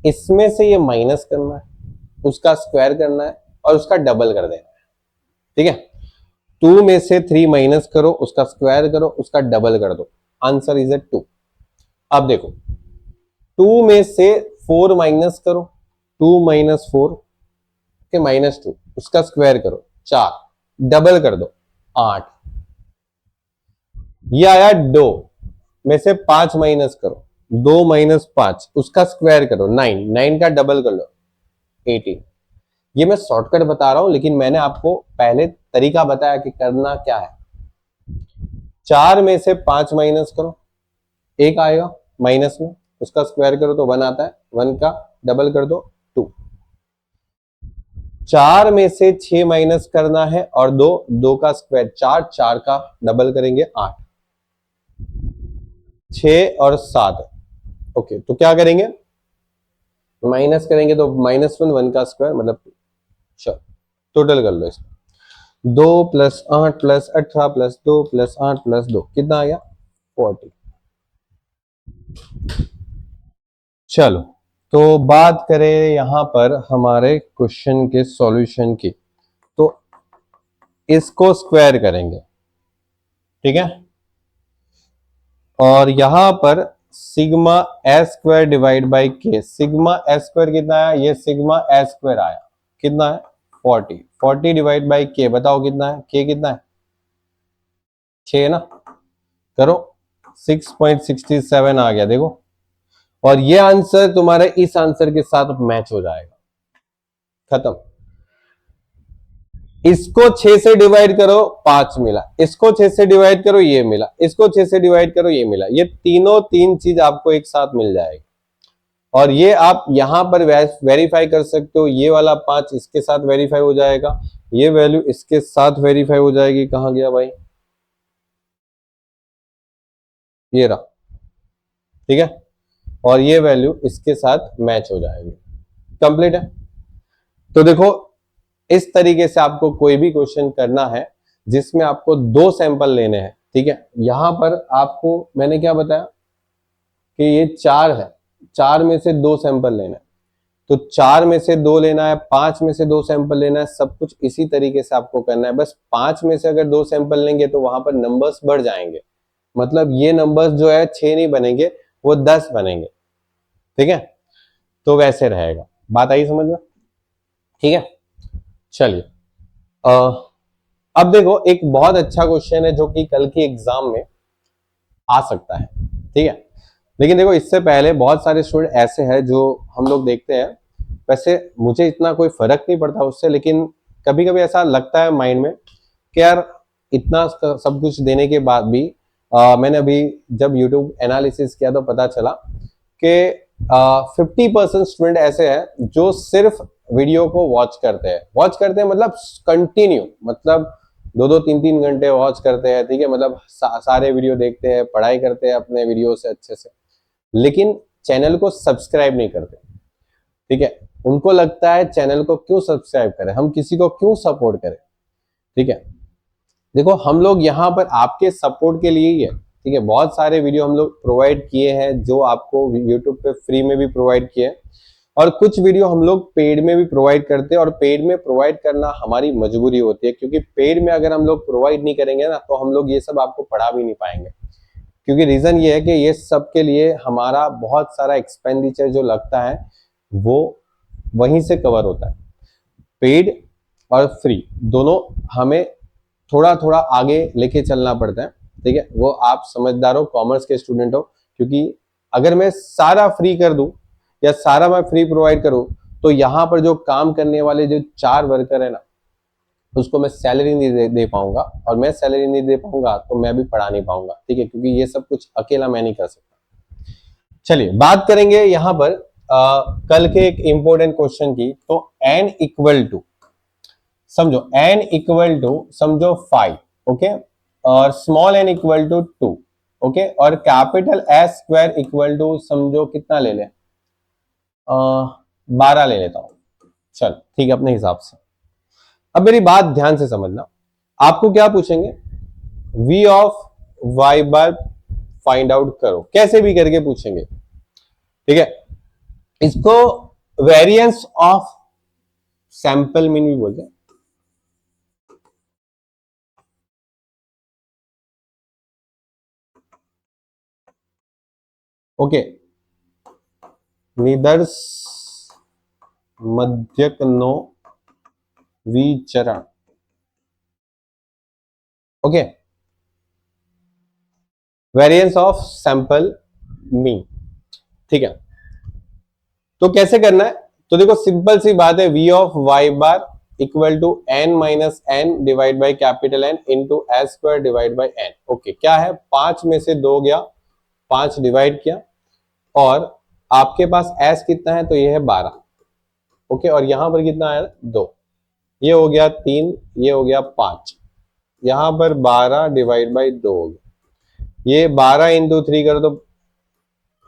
इसमें से ये माइनस करना है, उसका स्क्वायर करना है, और उसका डबल कर देना है, ठीक है। 2 में से 3 माइनस करो, उसका स्क्वायर करो, उसका डबल कर दो, आंसर इज 2। अब देखो 2 में से 4 माइनस करो, 2 माइनस 4 के -2, उसका स्क्वायर करो 4, डबल कर दो 8, ये आया 2 में से 5 माइनस करो, 2 माइनस 5 उसका स्क्वायर करो 9, 9 का डबल कर लो 18। ये मैं शॉर्टकट बता रहा हूं, लेकिन मैंने आपको पहले तरीका बताया कि करना क्या है। 4 में से 5 माइनस करो, 1 आएगा माइनस में, उसका स्क्वायर करो तो 1 आता है, 1 का डबल कर दो 2। 4 में से 6 माइनस करना है, और 2, 2 का स्क्वायर 4, 4 का डबल करेंगे 8, 6 और 7, ओके। तो क्या करेंगे, माइनस करेंगे तो -1, 1 का स्क्वायर मतलब 2, चलो टोटल कर लो इसको, 2 + 8 + 18 + 2 + 8 + 2 कितना आ गया 40। चलो, तो बात करें यहां पर हमारे क्वेश्चन के सॉल्यूशन की, तो इसको स्क्वायर करेंगे, ठीक है। और यहां पर sigma S square divide by के, सिग्मा एस स्क्वायर कितना है, ये सिग्मा एस स्क्वायर आया, कितना है 40, 40 डिवाइड बाई के, बताओ कितना है, के कितना है 6 ना, करो 6.67 आ गया, देखो। और ये आंसर तुम्हारे इस आंसर के साथ मैच हो जाएगा, खत्म। इसको 6 से डिवाइड करो 5 मिला, इसको 6 से डिवाइड करो ये मिला, इसको 6 से डिवाइड करो ये मिला, ये तीनों तीन चीज आपको एक साथ मिल जाएगी। और ये आप यहां पर वेरीफाई कर सकते हो, ये वाला 5 इसके साथ वेरीफाई हो जाएगा, ये वैल्यू इसके साथ वेरीफाई हो जाएगी, कहां गया भाई, ये रहा, ठीक है। और ये वैल्यू इसके साथ मैच हो जाएगी, कंप्लीट है। तो देखो, इस तरीके से आपको कोई भी क्वेश्चन करना है जिसमें आपको 2 सैंपल लेने हैं, ठीक है। यहां पर आपको मैंने क्या बताया कि ये 4 है, 4 में से 2 सैंपल लेना है, तो 4 में से 2 लेना है, 5 में से 2 सैंपल लेना है, सब कुछ इसी तरीके से आपको करना है। बस 5 में से अगर 2 सैंपल लेंगे तो वहां पर नंबर्स बढ़ जाएंगे, मतलब ये नंबर्स जो है 6 नहीं बनेंगे, वो 10 बनेंगे, ठीक है। तो वैसे रहेगा, बात आई समझ में, ठीक है। चलिए, अब देखो एक बहुत अच्छा क्वेश्चन है जो कि कल की एग्जाम में आ सकता है, ठीक है। लेकिन देखो, इससे पहले बहुत सारे स्टूडेंट ऐसे हैं जो हम लोग देखते हैं, वैसे मुझे इतना कोई फर्क नहीं पड़ता उससे, लेकिन कभी कभी ऐसा लगता है माइंड में कि यार इतना सब कुछ देने के बाद भी मैंने अभी जब यूट्यूब एनालिसिस किया तो पता चला कि 50% स्टूडेंट ऐसे हैं जो सिर्फ वीडियो को वॉच करते हैं मतलब कंटिन्यू, मतलब 2-2 3-3 घंटे वॉच करते हैं, ठीक है। मतलब सारे वीडियो देखते हैं, पढ़ाई करते हैं अपने वीडियो से अच्छे से, लेकिन चैनल को सब्सक्राइब नहीं करते, ठीक है। उनको लगता है चैनल को क्यों सब्सक्राइब करें, हम किसी को क्यों सपोर्ट करें, ठीक है। देखो, हम लोग यहाँ पर आपके सपोर्ट के लिए ही है, ठीक है। बहुत सारे वीडियो हम लोग प्रोवाइड किए हैं जो आपको यूट्यूब पे फ्री में भी प्रोवाइड किए, और कुछ वीडियो हम लोग पेड में भी प्रोवाइड करते हैं, और पेड में प्रोवाइड करना हमारी मजबूरी होती है, क्योंकि पेड में अगर हम लोग प्रोवाइड नहीं करेंगे ना तो हम लोग ये सब आपको पढ़ा भी नहीं पाएंगे, क्योंकि रीजन ये है कि ये सब के लिए हमारा बहुत सारा एक्सपेंडिचर जो लगता है वो वहीं से कवर होता है। पेड और फ्री दोनों हमें थोड़ा थोड़ा आगे लेके चलना पड़ता है, ठीक है। वो आप समझदार हो, कॉमर्स के स्टूडेंट हो, क्योंकि अगर मैं सारा फ्री कर दूं या सारा मैं फ्री प्रोवाइड करूं तो यहां पर जो काम करने वाले जो 4 वर्कर है ना, उसको मैं सैलरी नहीं दे पाऊंगा, और मैं सैलरी नहीं दे पाऊंगा तो मैं भी पढ़ा नहीं पाऊंगा, ठीक है, क्योंकि ये सब कुछ अकेला मैं नहीं कर सकता। चलिए बात करेंगे यहां पर कल के एक इंपॉर्टेंट क्वेश्चन की, तो n इक्वल टू, समझो n इक्वल टू, समझो 5, ओके, और small n equal to 2, okay, और capital S square equal to, समझो कितना ले ले, 12 ले लेता हूं, चल ठीक है, अपने हिसाब से। अब मेरी बात ध्यान से समझना, आपको क्या पूछेंगे, v of y bar find out करो, कैसे भी करके पूछेंगे, ठीक है। इसको वेरिएंस ऑफ सैंपल मीन भी बोलते हैं, ओके, निदर्श मध्यकनो विचरण, okay, variance of sample mean, ठीक है। तो कैसे करना है, तो देखो सिंपल सी बात है, v of y bar equal to n minus N divide by capital N into S square divide by n, okay. क्या है, 5 में से 2 गया, 5 डिवाइड किया, और आपके पास s कितना है, तो ये है 12, ओके, और यहां पर कितना आया 2, ये हो गया 3, ये हो गया 5, यहां पर 12 डिवाइड बाई 2 हो गया, ये 12 इंटू 3 कर दो,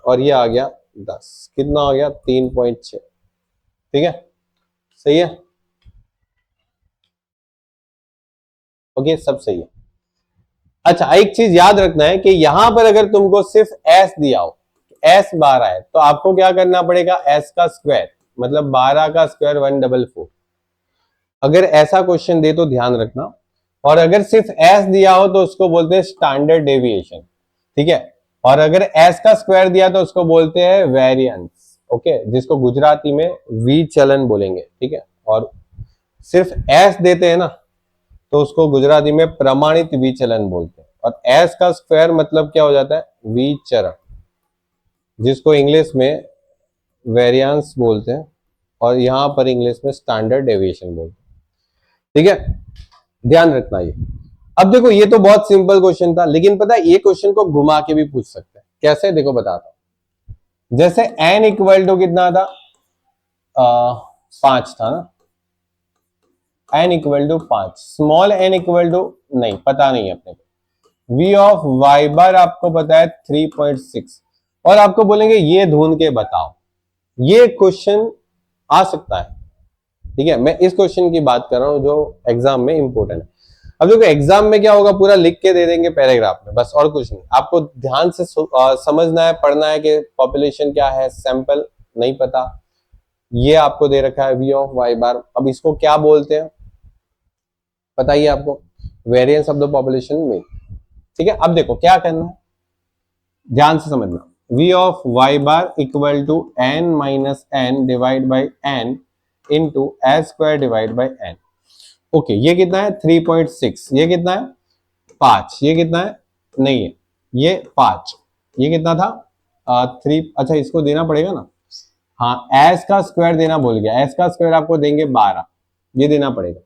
और ये आ गया 10, कितना हो गया 3.6, ठीक है, सही है, ओके, सब सही है। अच्छा, एक चीज याद रखना है कि यहां पर अगर तुमको सिर्फ s दिया हो, s 12 है तो आपको क्या करना पड़ेगा, s का स्क्वायर, मतलब 12 का स्क्वायर 144। अगर ऐसा क्वेश्चन दे तो ध्यान रखना, और अगर सिर्फ s दिया हो तो उसको बोलते हैं स्टैंडर्ड डेविएशन, ठीक है। और अगर s का स्क्वायर दिया तो उसको बोलते हैं वेरिएंस, ओके, जिसको गुजराती में विचलन बोलेंगे, ठीक है। और सिर्फ s देते हैं ना तो उसको गुजराती में प्रमाणित विचलन बोलते हैं। और s का स्क्वायर मतलब क्या हो जाता है, विचरण, जिसको इंग्लिश में वेरिएंस बोलते हैं और यहां पर इंग्लिश में स्टैंडर्ड डेविएशन बोलते हैं, ठीक है। ध्यान रखना ये। अब देखो ये तो बहुत सिंपल क्वेश्चन था, लेकिन पता है ये क्वेश्चन को घुमा के भी पूछ सकते हैं। कैसे, देखो बताता हूं। जैसे n इक्वल टू कितना था, 5 था ना, n equal to 5, small n equal to नहीं पता नहीं है अपने को, v ऑफ y बार आपको पता है 3.6, और आपको बोलेंगे ये ढूंढ के बताओ। ये क्वेश्चन आ सकता है, ठीक है। मैं इस क्वेश्चन की बात कर रहा हूं जो एग्जाम में इंपॉर्टेंट है। अब देखो एग्जाम में क्या होगा, पूरा लिख के दे देंगे पैराग्राफ में, बस और कुछ नहीं। आपको ध्यान से समझना है, पढ़ना है कि पॉपुलेशन क्या है, सैंपल नहीं पता, ये आपको दे रखा है v ऑफ y बार। अब इसको क्या बोलते हैं बताइए आपको, वेरिएंस ऑफ द पॉपुलेशन में, ठीक है। अब देखो क्या करना है, ध्यान से समझना। v of y bar equal to n minus n divide by n into S square divide by n। Okay, ये कितना है 3.6, ये कितना है 5, ये कितना है, नहीं है ये 5, ये कितना था 3, अच्छा इसको देना पड़ेगा ना, हाँ एस का स्क्वायर देना भूल गया, एस का स्क्वायर आपको देंगे 12, ये देना पड़ेगा।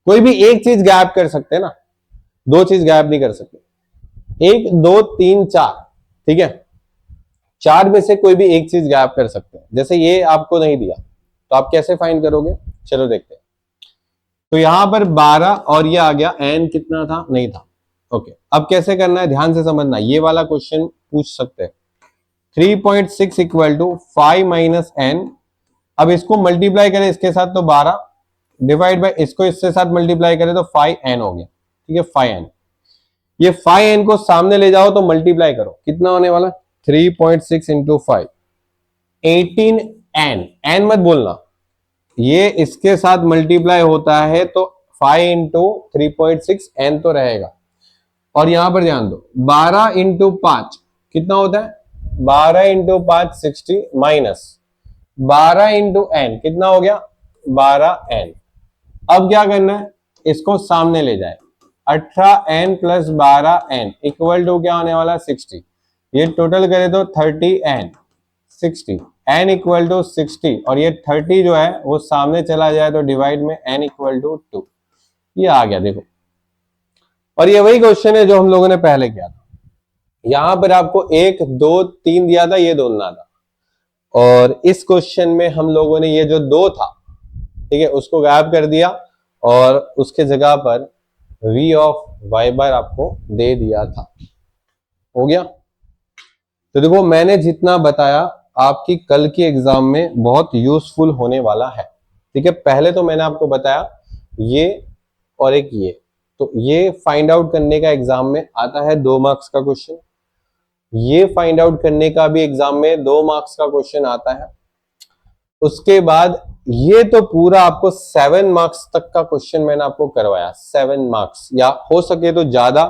कोई भी एक चीज गायब कर सकते हैं ना, दो चीज गायब नहीं कर सकते, 1 2 3 4, ठीक है। 4 में से कोई भी एक चीज गायब कर सकते हैं। जैसे ये आपको नहीं दिया तो आप कैसे फाइंड करोगे, चलो देखते हैं। तो यहां पर 12 और ये आ गया, n कितना था, नहीं था, ओके। अब कैसे करना है, ध्यान से समझना, ये वाला क्वेश्चन पूछ सकते हैं। 3.6 इक्वल टू 5 माइनस n, अब इसको मल्टीप्लाई करें इसके साथ तो 12, डिवाइड बाय इसको इसके साथ मल्टीप्लाई करें तो 5n हो गया, ठीक है 5n। ये 5n को सामने ले जाओ तो मल्टीप्लाई करो, कितना होने वाला, 3.6 इंटू 5, 18n, n मत बोलना, ये इसके साथ मल्टीप्लाई होता है तो 5 इंटू 3.6 n तो रहेगा। और यहां पर ध्यान दो, 12 इंटू 5 कितना होता है, 12 इंटू 5 60, माइनस 12 इंटू n कितना हो गया 12n। अब क्या करना है, इसको सामने ले जाए, 18n plus 12n equal to क्या होने वाला 60, ये टोटल करे तो 30n 60, n इक्वल टू 60, और ये 30 जो है वो सामने चला जाए तो डिवाइड में n इक्वल टू 2, ये आ गया देखो। और ये वही क्वेश्चन है जो हम लोगों ने पहले किया था, यहां पर आपको 1 2 3 दिया था, ये ढूंढना था, और इस क्वेश्चन में हम लोगों ने ये जो 2 था, ठीक है, उसको गायब कर दिया और उसके जगह पर v ऑफ y बार आपको दे दिया था, हो गया। तो देखो मैंने जितना बताया आपकी कल की एग्जाम में बहुत यूजफुल होने वाला है, ठीक है। पहले तो मैंने आपको बताया ये और एक ये, तो ये फाइंड आउट करने का एग्जाम में आता है 2 मार्क्स का क्वेश्चन, ये फाइंड आउट करने का भी एग्जाम में 2 मार्क्स का क्वेश्चन आता है। उसके बाद ये तो पूरा आपको 7 मार्क्स तक का क्वेश्चन मैंने आपको करवाया, 7 मार्क्स, या हो सके तो ज्यादा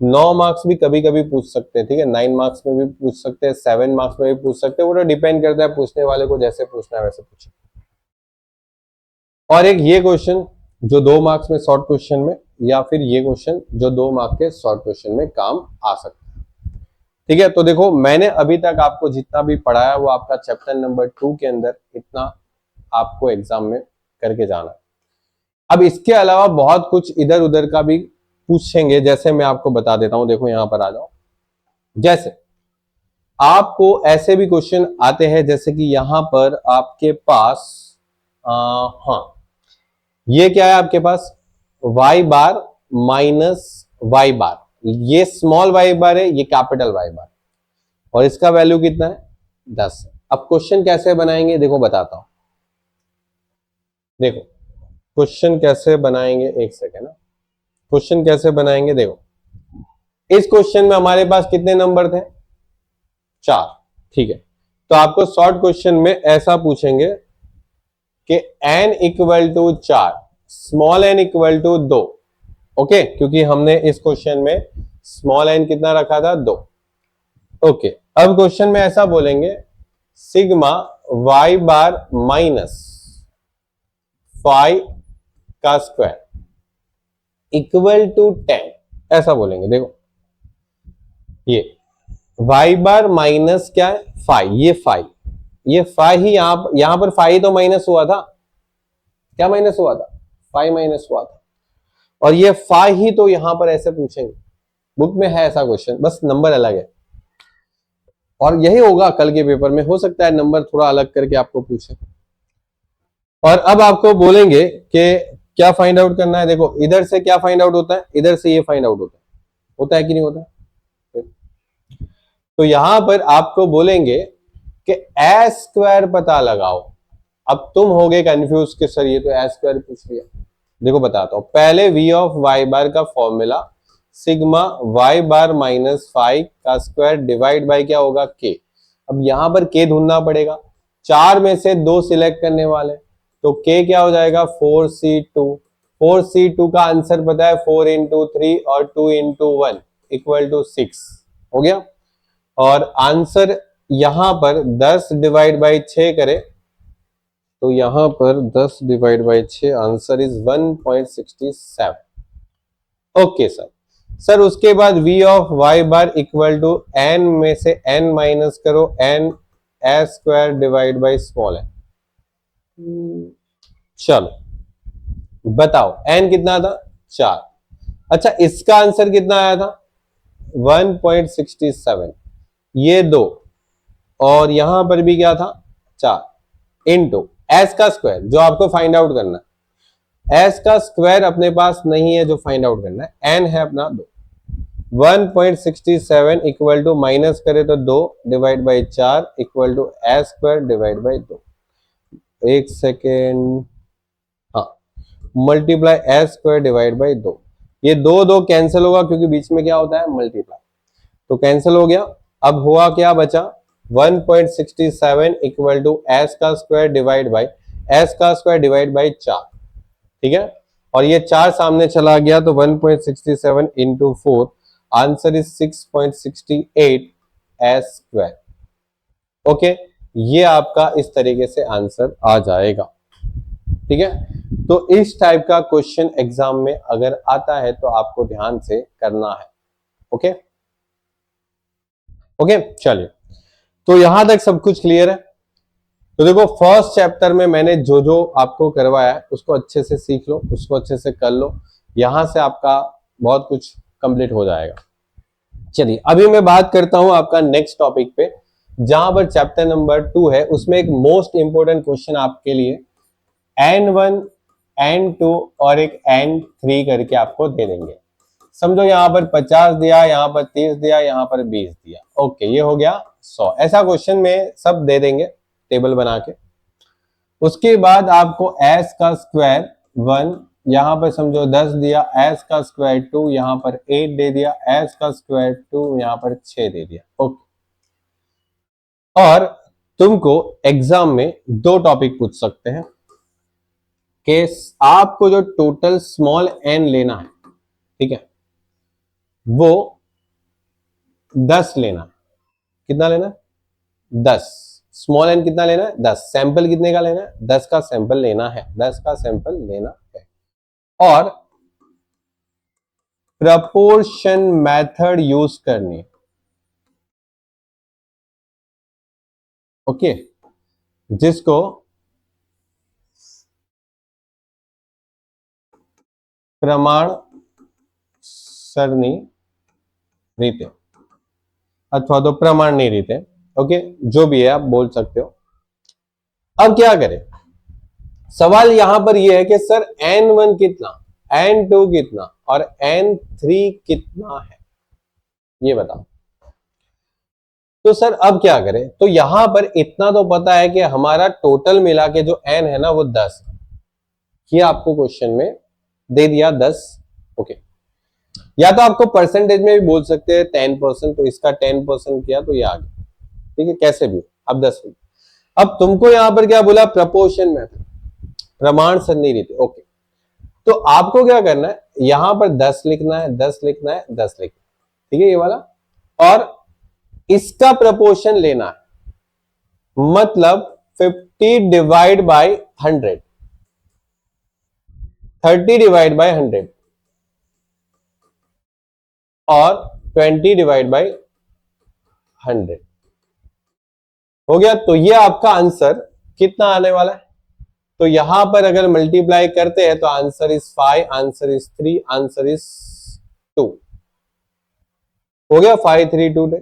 9 मार्क्स भी कभी कभी पूछ सकते हैं, ठीक है, 9 मार्क्स में भी पूछ सकते हैं, 7 मार्क्स में भी पूछ सकते हैं, वो तो डिपेंड करता है पूछने वाले को, जैसे पूछना है वैसे पूछे। और एक ये क्वेश्चन जो 2 मार्क्स में शॉर्ट क्वेश्चन में, या फिर ये क्वेश्चन जो 2 मार्क्स के शॉर्ट क्वेश्चन में काम आ सकता है, ठीक है। तो देखो मैंने अभी तक आपको जितना भी पढ़ाया वो आपका चैप्टर नंबर 2 के अंदर इतना आपको एग्जाम में करके जाना है। अब इसके अलावा बहुत कुछ इधर उधर का भी पूछेंगे, जैसे मैं आपको बता देता हूं, देखो यहां पर आ जाओ। जैसे आपको ऐसे भी क्वेश्चन आते हैं, जैसे कि यहां पर आपके पास हाँ ये क्या है आपके पास, y बार माइनस y बार, ये स्मॉल y बार है, ये कैपिटल y बार, और इसका वैल्यू कितना है 10। अब क्वेश्चन कैसे बनाएंगे देखो बताता हूं, देखो क्वेश्चन कैसे बनाएंगे, एक सेकेंड, क्वेश्चन कैसे बनाएंगे देखो। इस क्वेश्चन में हमारे पास कितने नंबर थे, 4, ठीक है, तो आपको शॉर्ट क्वेश्चन में ऐसा पूछेंगे कि n equal to 4, small n equal to 2। Okay, क्योंकि हमने इस क्वेश्चन में स्मॉल n कितना रखा था, 2। ओके, अब क्वेश्चन में ऐसा बोलेंगे सिग्मा y बार माइनस 5 का स्क्वायर इक्वल टू 10, ऐसा बोलेंगे। देखो ये y बार माइनस क्या है, 5, ये 5 ही यहां पर 5 तो माइनस हुआ था, क्या माइनस हुआ था, 5 माइनस हुआ था, और ये 5 ही तो यहां पर ऐसे पूछेंगे। बुक में है ऐसा क्वेश्चन, बस नंबर अलग है, और यही होगा कल के पेपर में, हो सकता है नंबर थोड़ा अलग करके आपको पूछे। और अब आपको बोलेंगे कि क्या फाइंड आउट करना है। देखो इधर से क्या फाइंड आउट होता है, इधर से ये फाइंड आउट होता है कि नहीं होता है? तो यहां पर आपको बोलेंगे कि एस स्क्वायर पता लगाओ। अब तुम होगे कंफ्यूज कि सर ये तो एस स्क्वायर पूछ लिया। देखो बताता हूं, पहले v ऑफ y बार का फॉर्मूला सिग्मा y बार माइनस 5 का स्क्वायर डिवाइड बाय क्या होगा, k। अब यहां पर k ढूंढना पड़ेगा, 4 में से 2 सिलेक्ट करने वाले, तो k क्या हो जाएगा, 4c2। 4c2 का आंसर पता है 4 इंटू 3 और 2 इंटू 1 इक्वल टू 6 हो गया। और आंसर यहां पर 10 डिवाइड बाई 6 करें तो यहां पर 10 divide by 6 answer is 1.67। Okay sir उसके बाद v of y bar equal to n में से n माइनस करो, n s square divide by small n। चलो बताओ n कितना था, 4। अच्छा इसका आंसर कितना आया था, 1.67, ये 2, और यहां पर भी क्या था, 4 इंटू एस का स्क्वायर जो आपको फाइंड आउट करना है। एस का स्क्वायर अपने पास नहीं है जो फाइंड आउट करना है, एन है अपना 2। 1.67 इक्वल टू माइनस करे तो 2 divide by 4 equal to S square divide by 2। एक सेकेंड, हाँ, multiply S square divide by 2। ये 2 कैंसिल होगा क्योंकि बीच में क्या होता है, मल्टीप्लाई, तो कैंसिल हो गया। अब हुआ क्या बचा, 1.67 इक्वल टू एस का स्क्वायर डिवाइड बाई एस का स्क्वायर डिवाइड बाई 4, ठीक है। और ये 4 सामने चला गया तो 1.67 into 4 answer is 6.68 S square. Okay, ये आपका इस तरीके से आंसर आ जाएगा, ठीक है। तो इस टाइप का क्वेश्चन एग्जाम में अगर आता है तो आपको ध्यान से करना है। ओके ओके, चलिए, तो यहां तक सब कुछ क्लियर है। तो देखो फर्स्ट चैप्टर में मैंने जो जो आपको करवाया है उसको अच्छे से सीख लो, उसको अच्छे से कर लो, यहां से आपका बहुत कुछ कंप्लीट हो जाएगा। चलिए अभी मैं बात करता हूं आपका नेक्स्ट टॉपिक पे, जहां पर चैप्टर नंबर 2 है, उसमें एक मोस्ट इंपोर्टेंट क्वेश्चन आपके लिए N1 N2 और एक N3 करके आपको दे देंगे। समझो यहां पर 50 दिया, यहां पर 30 दिया, यहां पर 20 दिया। ओके, ये हो गया 100। ऐसा क्वेश्चन में सब दे देंगे टेबल बना के। उसके बाद आपको s का स्क्वायर 1, यहां पर समझो 10 दिया, s का स्क्वायर 2, यहां पर 8 दे दिया, s का स्क्वायर 2, यहां पर 6 दे दिया। ओके, और तुमको एग्जाम में 2 टॉपिक पूछ सकते हैं कि आपको जो टोटल स्मॉल n लेना है, ठीक है, वो 10 लेना है। कितना लेना है, 10। स्मॉल n कितना लेना है, 10। सैंपल कितने का लेना है, 10 का सैंपल लेना है, 10 का सैंपल लेना है। और प्रपोर्शन मेथड यूज करनी, ओके, जिसको प्रमाण सरणी रीते अथवा तो प्रमाणनीय रीते, ओके, जो भी है आप बोल सकते हो। अब क्या करें, सवाल यहां पर यह है कि सर N1 कितना, N2 कितना और N3 कितना है, ये बताओ। तो सर अब क्या करें, तो यहां पर इतना तो पता है कि हमारा टोटल मिला के जो n है ना वो 10, ये आपको क्वेश्चन में दे दिया 10। ओके, या तो आपको परसेंटेज में भी बोल सकते हैं 10%, तो इसका 10% किया तो ये आ गया। ठीक है, कैसे भी अब 10 लिख। अब तुमको यहां पर क्या बोला, प्रपोर्शन मेथड, प्रमाण सरणी रीति। ओके, तो आपको क्या करना है, यहां पर 10 लिखना है, 10 लिखना है, 10 लिखना है, ठीक है, ये वाला, और इसका प्रपोर्शन लेना है, मतलब 50 डिवाइड बाय 100, 30 डिवाइड बाय 100 और 20 डिवाइड बाय 100 हो गया। तो ये आपका आंसर कितना आने वाला है, तो यहां पर अगर मल्टीप्लाई करते हैं तो answer is 5, answer is 3, answer is 2 हो गया, 5 3 2 10।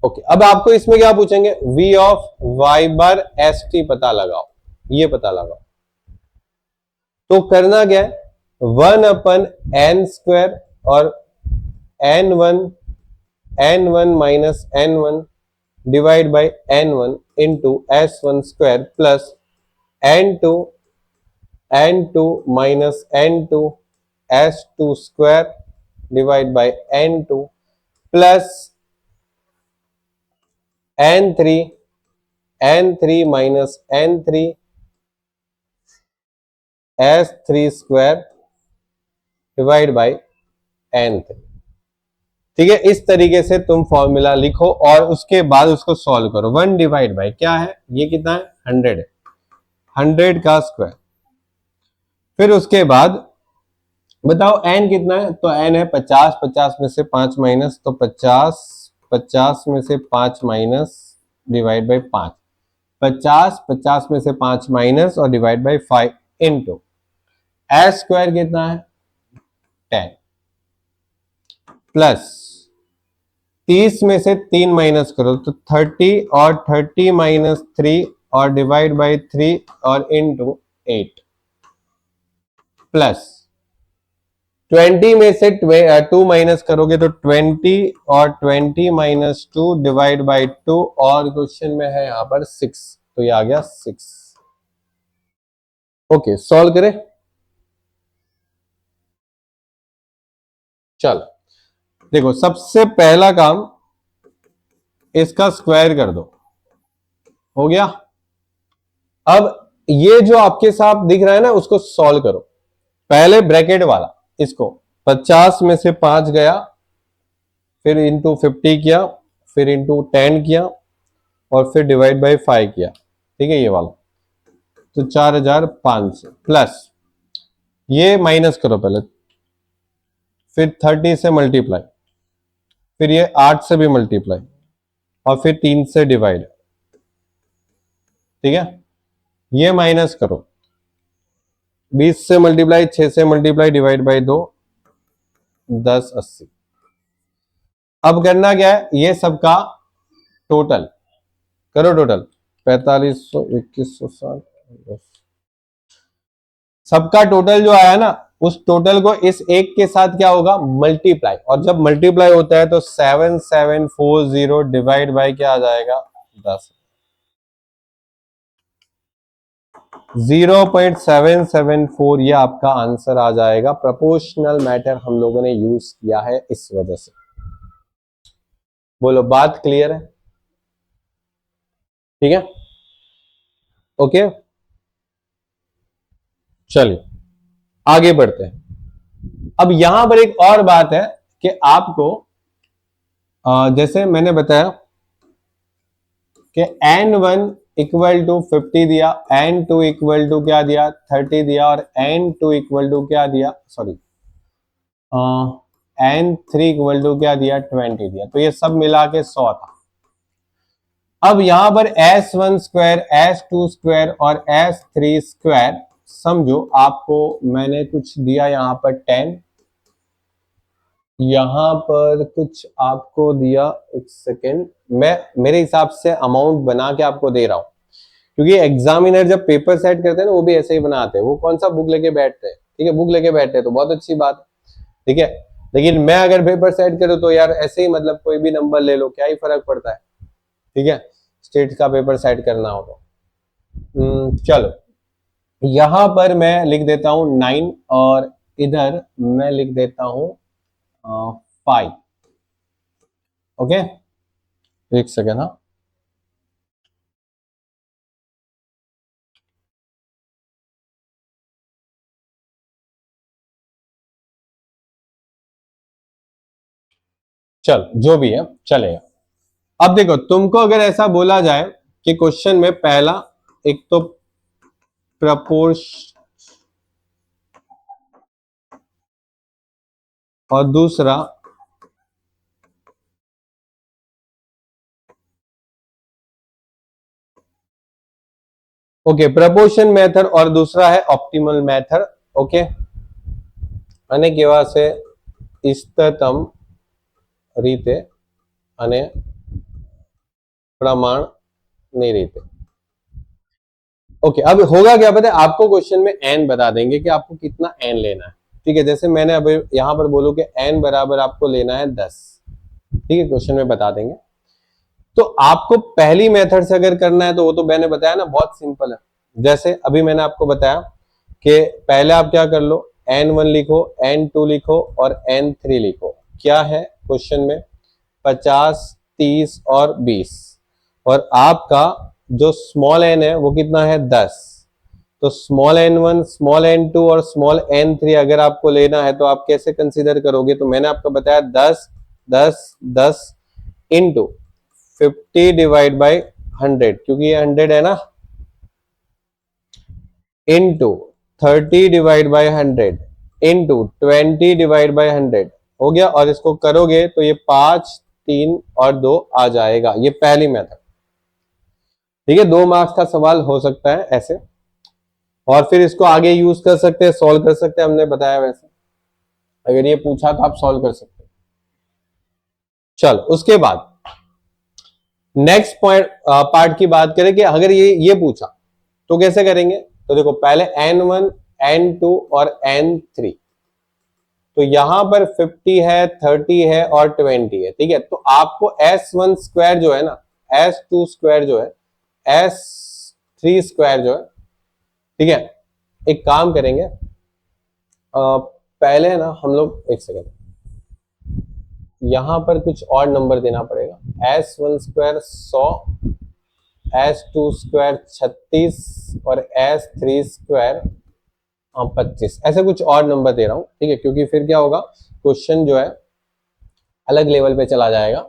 ओके, अब आपको इसमें क्या पूछेंगे, v of y bar S T पता लगाओ, ये पता लगाओ। तो करना क्या है, 1/n² और n1 minus n1 divide by n1 into s1² plus n2 minus n2 s2² divide by n2 plus n3 minus n3 s3² divide by n3। ठीक है, इस तरीके से तुम फॉर्मूला लिखो और उसके बाद उसको सॉल्व करो। 1 डिवाइड बाई क्या है, ये कितना है, 100 है, 100 का स्क्वायर। फिर उसके बाद बताओ n कितना है, तो n है 50, 50 में से 5 माइनस, तो 50 में से 5 माइनस डिवाइड बाई 5, 50 में से 5 माइनस और divide by 5 into S square कितना है 10 प्लस 30 में से 3 माइनस करो तो 30 और 30 माइनस 3 और डिवाइड बाई 3 और इंटू 8 प्लस 20 में से 2 माइनस करोगे तो 20 और 20 माइनस 2 डिवाइड बाई 2 और क्वेश्चन में है यहां पर 6, तो ये आ गया 6। ओके, सॉल्व करें, चलो देखो, सबसे पहला काम इसका स्क्वायर कर दो, हो गया। अब ये जो आपके साथ दिख रहा है ना, उसको सॉल्व करो। पहले ब्रैकेट वाला, इसको 50 में से 5 गया, फिर इंटू 50 किया, फिर इंटू 10 किया और फिर डिवाइड बाई 5 किया, ठीक है, ये वाला, तो 4500 प्लस ये माइनस करो पहले, फिर 30 से मल्टीप्लाई, फिर ये 8 से भी मल्टीप्लाई और फिर 3 से डिवाइड, ठीक है, ये माइनस करो, 20 से मल्टीप्लाई, 6 से मल्टीप्लाई डिवाइड बाई 2, 1080। अब करना क्या है, ये सबका टोटल करो, टोटल 4500, 2160, सबका टोटल जो आया ना, उस टोटल को इस एक के साथ क्या होगा, मल्टीप्लाई, और जब मल्टीप्लाई होता है तो 7740 डिवाइड बाई क्या आ जाएगा 10, 0.774, ये आपका आंसर आ जाएगा। प्रोपोर्शनल मैटर हम लोगों ने यूज किया है इस वजह से। बोलो, बात क्लियर है, ठीक है, ओके, चलिए आगे बढ़ते हैं। अब यहां पर एक और बात है कि आपको जैसे मैंने बताया कि n1 इक्वल टू 50 दिया, n2 इक्वल टू क्या दिया 30 दिया, और n2 इक्वल टू क्या दिया, सॉरी n3 इक्वल टू क्या दिया 20 दिया, तो ये सब मिला के 100 था। अब यहां पर s1² s2² और s3² समझो, आपको मैंने कुछ दिया यहां पर 10, यहां पर कुछ आपको दिया, एक सेकेंड, मैं मेरे हिसाब से अमाउंट बना के आपको दे रहा हूं, क्योंकि एग्जामिनर जब पेपर सेट करते हैं ना, वो भी ऐसे ही बनाते हैं, वो कौन सा बुक लेके बैठते हैं, ठीक है, बुक लेके बैठते हैं तो बहुत अच्छी बात है, ठीक है, लेकिन मैं अगर पेपर सेट करूं तो यार ऐसे ही, मतलब कोई भी नंबर ले लो, क्या ही फर्क पड़ता है, ठीक है, स्टेट का पेपर सेट करना हो तो। चलो, यहां पर मैं लिख देता हूं 9 और इधर मैं लिख देता हूं 5, ओके, एक सेकेंड, हाँ, चल जो भी है चलेगा। अब देखो तुमको अगर ऐसा बोला जाए कि क्वेश्चन में पहला एक तो प्रपोर्शन और दूसरा ओके प्रपोर्शन मेथड और दूसरा है ऑप्टिमल मेथड ओके અને કેવા છે इष्टतम रीते અને प्रमाणની રીતે ओके अब होगा क्या पता है आपको क्वेश्चन में एन बता देंगे कि आपको कितना एन लेना है ठीक है जैसे मैंने अभी यहां पर बोलूं कि एन बराबर आपको लेना है 10 ठीक है क्वेश्चन में बता देंगे तो आपको पहली मेथड से अगर करना है तो वो तो मैंने बताया ना बहुत सिंपल है जैसे अभी मैंने आपको बताया कि पहले आप क्या कर लो n1 लिखो n2 लिखो और n3 लिखो क्या है क्वेश्चन में 50 30 और 20 और आपका जो स्मॉल n है वो कितना है 10 तो स्मॉल n1 स्मॉल n2 और स्मॉल n3 अगर आपको लेना है तो आप कैसे कंसीडर करोगे तो मैंने आपको बताया 10 10 10 इंटू 50 डिवाइड बाई 100 क्योंकि ये 100 है ना into 30 divide by 100 into 20 divide by 100 हो गया और इसको करोगे तो ये 5 3 और 2 आ जाएगा ये पहली मेथड ठीक है 2 मार्क्स का सवाल हो सकता है ऐसे और फिर इसको आगे यूज कर सकते हैं सॉल्व कर सकते हैं हमने बताया वैसे अगर ये पूछा तो आप सॉल्व कर सकते हैं चल उसके बाद नेक्स्ट पॉइंट पार्ट की बात करें कि अगर ये पूछा तो कैसे करेंगे तो देखो पहले n1 n2 और n3 तो यहां पर 50 है 30 है और 20 है ठीक है तो आपको s1 स्क्वायर जो है ना s2 स्क्वायर जो है s3 स्क्वायर जो है ठीक है एक काम करेंगे पहले ना हम लोग एक सेकेंड यहां पर कुछ और नंबर देना पड़ेगा s1 स्क्वायर 100 s2 स्क्वायर 36 और s3 स्क्वायर 25 ऐसे कुछ और नंबर दे रहा हूं ठीक है क्योंकि फिर क्या होगा क्वेश्चन जो है अलग लेवल पे चला जाएगा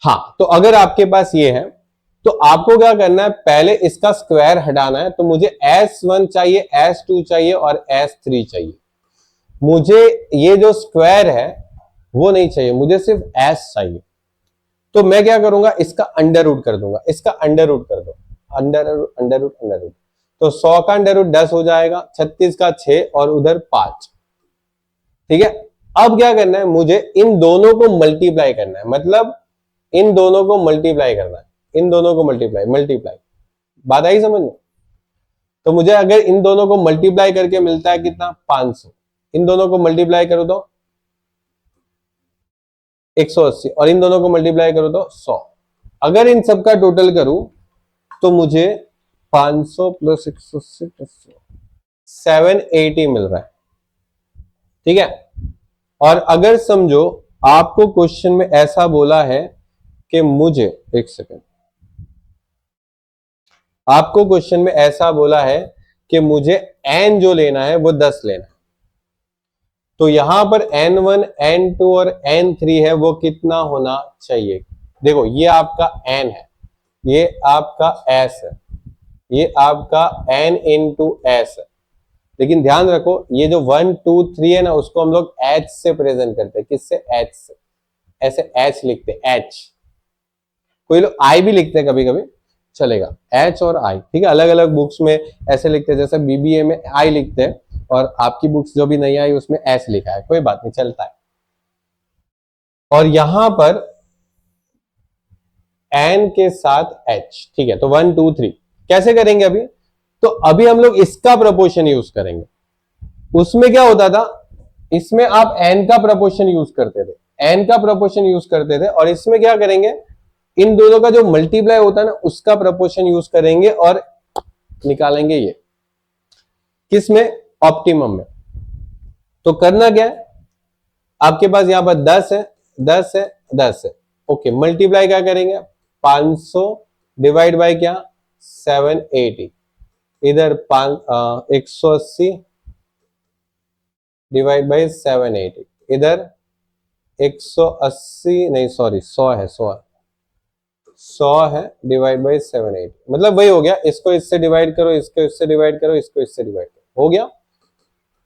हाँ तो अगर आपके पास ये है तो आपको क्या करना है पहले इसका स्क्वायर हटाना है तो मुझे s1 चाहिए s2 चाहिए और s3 चाहिए मुझे ये जो स्क्वायर है वो नहीं चाहिए मुझे सिर्फ s चाहिए तो मैं क्या करूंगा इसका अंडर रूट कर दूंगा इसका अंडर रूट कर दो अंडर रूट तो 100 का अंडर रूट 10 हो जाएगा 36 का 6 और उधर 5 ठीक है अब क्या करना है मुझे इन दोनों को मल्टीप्लाई करना है मतलब इन दोनों को मल्टीप्लाई करना है इन दोनों को मल्टीप्लाई बात आई समझ में तो मुझे अगर इन दोनों को मल्टीप्लाई करके मिलता है कितना 500 इन दोनों को मल्टीप्लाई करो तो 180 और इन दोनों को मल्टीप्लाई करो तो 100 अगर इन सबका टोटल करूं तो मुझे 500 प्लस 180 780 मिल रहा है ठीक है और अगर समझो आपको क्वेश्चन में ऐसा बोला है कि मुझे एक सेकेंड आपको क्वेश्चन में ऐसा बोला है कि मुझे n जो लेना है वो 10 लेना है तो यहां पर n1 n2 और n3 है वो कितना होना चाहिए देखो ये आपका n है ये आपका s है ये आपका n इंटू s है लेकिन ध्यान रखो ये जो 1 2 3 है ना उसको हम लोग h से प्रेजेंट करते हैं किससे h से ऐसे h लिखते हैं h कोई लोग i भी लिखते हैं कभी कभी चलेगा h और i ठीक है अलग अलग बुक्स में ऐसे लिखते हैं जैसे बीबीए में i लिखते हैं और आपकी बुक्स जो भी नहीं आई उसमें s लिखा है कोई बात नहीं चलता है और यहां पर n के साथ h ठीक है तो 1 2 3 कैसे करेंगे अभी तो अभी हम लोग इसका प्रपोर्शन यूज करेंगे उसमें क्या होता था इसमें आप n का प्रपोर्शन यूज करते थे n का प्रपोर्शन यूज करते थे और इसमें क्या करेंगे इन दोनों का जो मल्टीप्लाई होता है ना उसका प्रपोर्शन यूज करेंगे और निकालेंगे ये किस में ऑप्टिमम में तो करना क्या है आपके पास यहां पर 10 है 10 है 10 है ओके मल्टीप्लाई क्या करेंगे 500 डिवाइड बाय क्या 780 इधर 180 डिवाइड बाय 780 इधर 180 नहीं, सॉरी 100 है, 100 है डिवाइड बाई 780, मतलब वही हो गया। इसको इससे डिवाइड करो, इसको इससे डिवाइड करो, इसको इससे डिवाइड करो, हो गया।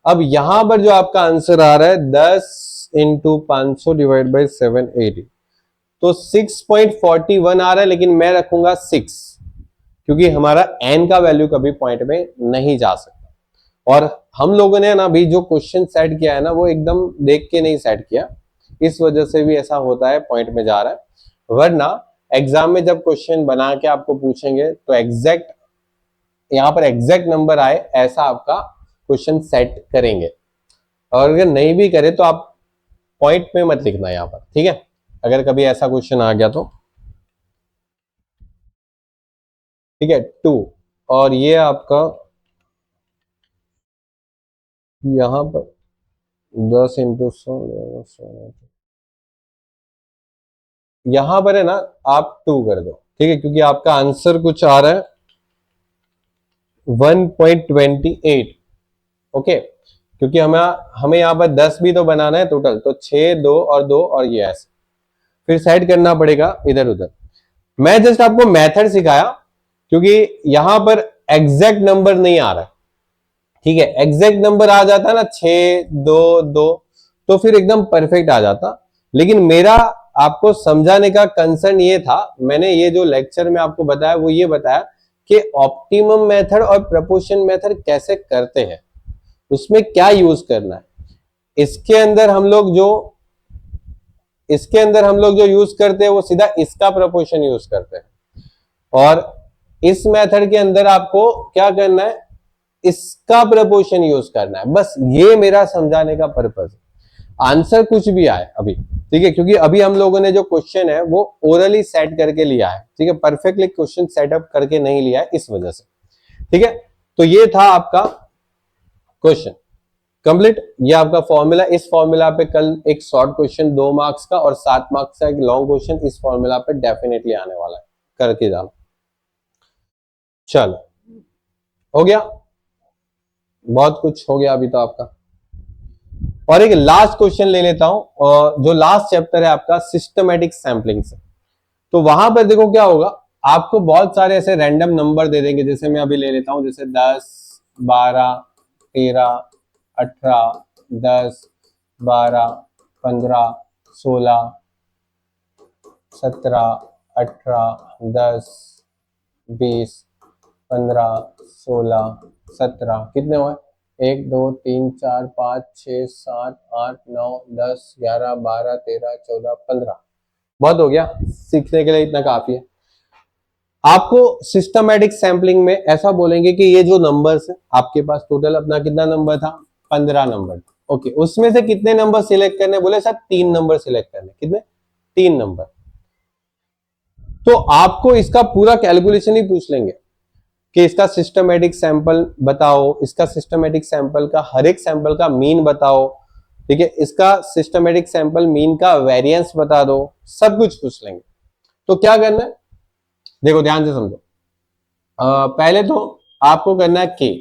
अब यहां पर जो आपका आंसर आ रहा है 10 इंटू 500 डिवाइड बाई 780, तो 6.41 आ रहा है, लेकिन मैं रखूंगा 6, क्योंकि हमारा n का वैल्यू कभी पॉइंट में नहीं जा सकता। और हम लोगों ने ना भी जो क्वेश्चन सेट किया है ना, वो एकदम देख के नहीं सेट किया, इस वजह से भी ऐसा होता है, पॉइंट में जा रहा है। वरना एग्जाम में जब क्वेश्चन बना के आपको पूछेंगे तो एग्जैक्ट यहां पर एग्जैक्ट नंबर आए ऐसा आपका क्वेश्चन सेट करेंगे। और अगर नहीं भी करे तो आप पॉइंट में मत लिखना यहां पर, ठीक है, अगर कभी ऐसा क्वेश्चन आ गया तो। ठीक है, 2, और ये आपका यहां पर 10 इंटू 100, यहां पर है ना आप 2 कर दो, ठीक है, क्योंकि आपका आंसर कुछ आ रहा है 1.28, ओके, क्योंकि हमें यहाँ पर 10 भी तो बनाना है टोटल, तो 6, 2 और 2 और ये ऐसे फिर साइड करना पड़ेगा इधर उधर। मैं जस्ट आपको मेथड सिखाया, क्योंकि यहां पर एग्जैक्ट नंबर नहीं आ रहा है, ठीक है, एग्जैक्ट नंबर आ जाता ना 6, 2, 2, तो फिर एकदम परफेक्ट आ जाता। लेकिन मेरा आपको समझाने का कंसर्न ये था, मैंने ये जो लेक्चर में आपको बताया वो ये बताया कि ऑप्टिमम मेथड और प्रपोर्शन मेथड कैसे करते हैं, उसमें क्या यूज करना है। इसके अंदर हम लोग जो यूज करते हैं वो सीधा इसका प्रपोर्शन यूज करते हैं, और इस मेथड के अंदर आपको क्या करना है, इसका प्रपोर्शन यूज करना है। बस ये मेरा समझाने का पर्पज है। आंसर कुछ भी आए अभी, ठीक है, क्योंकि अभी हम लोगों ने जो क्वेश्चन है वो ओरली सेट करके लिया है, ठीक है, परफेक्टली क्वेश्चन सेटअप करके नहीं लिया है, इस वजह से, ठीक है। तो ये था आपका क्वेश्चन कंप्लीट, ये आपका फॉर्मूला। इस फॉर्मूला पे कल एक शॉर्ट क्वेश्चन 2 मार्क्स का और 7 मार्क्स का एक लॉन्ग क्वेश्चन इस फॉर्मूला पे डेफिनेटली आने वाला है, करके जाना। चलो, हो गया, बहुत कुछ हो गया अभी तो आपका। और एक लास्ट क्वेश्चन ले लेता हूं, और जो लास्ट चैप्टर है आपका सिस्टमैटिक सैंपलिंग से। तो वहां पर देखो क्या होगा, आपको बहुत सारे ऐसे रैंडम नंबर दे देंगे, जैसे मैं अभी ले लेता हूं, जैसे 10, 12, 13, 18, 10, 12, 15, 16, 17, 18, 10, 20, 15, 16, 17, कितने हुए, 1, 2, 3, 4, 5, 6, 7, 8, 9, 10, 11, 12, 13, 14, 15, बहुत हो गया, सीखने के लिए इतना काफी है। आपको सिस्टमैटिक सैंपलिंग में ऐसा बोलेंगे कि ये जो नंबर्स है आपके पास, टोटल अपना कितना नंबर था, 15 नंबर, ओके, उसमें से कितने नंबर सिलेक्ट करने, बोले सर 3 नंबर सिलेक्ट करने, कितने, 3 नंबर। तो आपको इसका पूरा कैलकुलेशन ही पूछ लेंगे कि इसका सिस्टमैटिक सैंपल बताओ, इसका सिस्टमैटिक सैंपल का हर एक सैंपल का मीन बताओ, ठीक है, इसका सिस्टमैटिक सैंपल मीन का वेरिएंस बता दो, सब कुछ पूछ लेंगे। तो क्या करना है, देखो ध्यान से समझो। पहले तो आपको करना है के,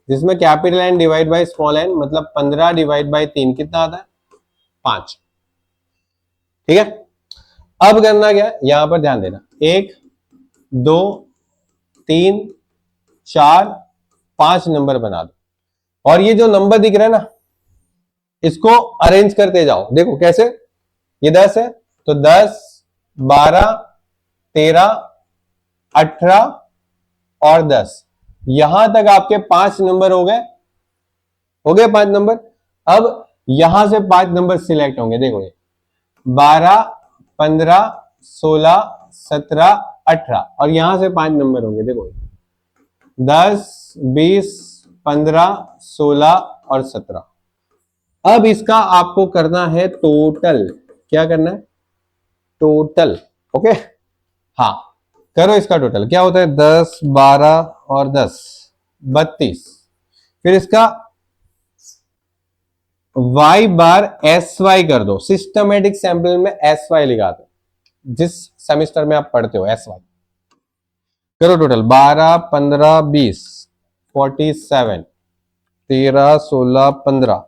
जिसमें capital N divide by small N, मतलब 15 डिवाइड बाय 3 कितना आता है, 5, ठीक है। अब करना क्या, यहां पर ध्यान देना, 1, 2, 3, 4, 5 नंबर बना दो, और ये जो नंबर दिख रहा है ना, इसको अरेंज करते जाओ। देखो कैसे, ये 10 है तो 10, 12, 13, 18 और 10, यहां तक आपके 5 नंबर हो गए, 5 नंबर। अब यहां से 5 नंबर सिलेक्ट होंगे, देखो ये 12, 15, 16, 17, 18, और यहां से 5 नंबर होंगे, देखो 10, 20, 15, 16 और 17। अब इसका आपको करना है टोटल, क्या करना है, टोटल, ओके, हाँ, करो इसका टोटल, क्या होता है, 10, 12 और 10, 32। फिर इसका y बार sy कर दो, सिस्टमेटिक सैंपल में sy लिखा दो, जिस सेमेस्टर में आप पढ़ते हो sy। करो टोटल, 12, 15, 20, 47, 13, 16, 15,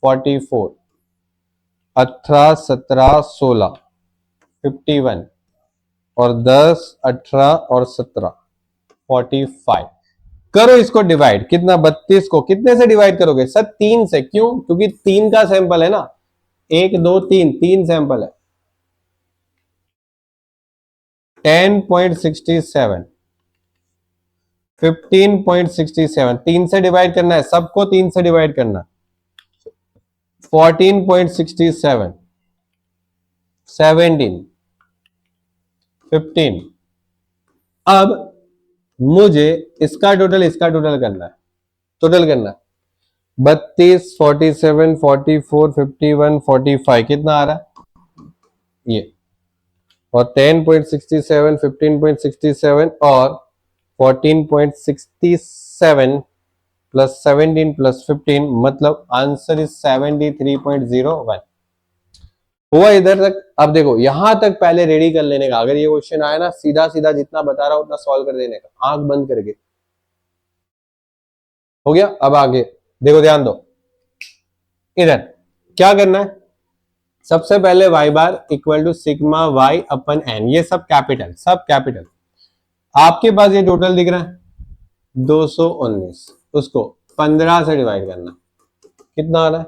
44, 18 17 16 51 और 10 18 और 17 45। करो इसको डिवाइड, कितना 32 को कितने से डिवाइड करोगे सर? 3 से। क्यों? क्योंकि 3 का सैंपल है ना, 1 2 3, 3 सैंपल है। 10.67 15.67 3 से डिवाइड करना है, सबको 3 से डिवाइड करना है। 14.67 17 15। अब मुझे इसका टोटल करना है, टोटल करना है। 32 47 44 51 45 कितना आ रहा है ये, और 10.67 15.67 और 14.67 प्लस 17 प्लस 15, मतलब आंसर इज 73.01 हुआ इधर तक। अब देखो यहां तक पहले रेडी कर लेने का, अगर ये क्वेश्चन आया ना सीधा सीधा जितना बता रहा हूं उतना सॉल्व कर देने का, आंख बंद करके। हो गया? अब आगे देखो, ध्यान दो। इधर क्या करना है, सबसे पहले y bar equal to sigma y upon n, ये सब कैपिटल, सब कैपिटल। आपके पास ये टोटल दिख रहा है 219, उसको 15 से डिवाइड करना, कितना आ रहा है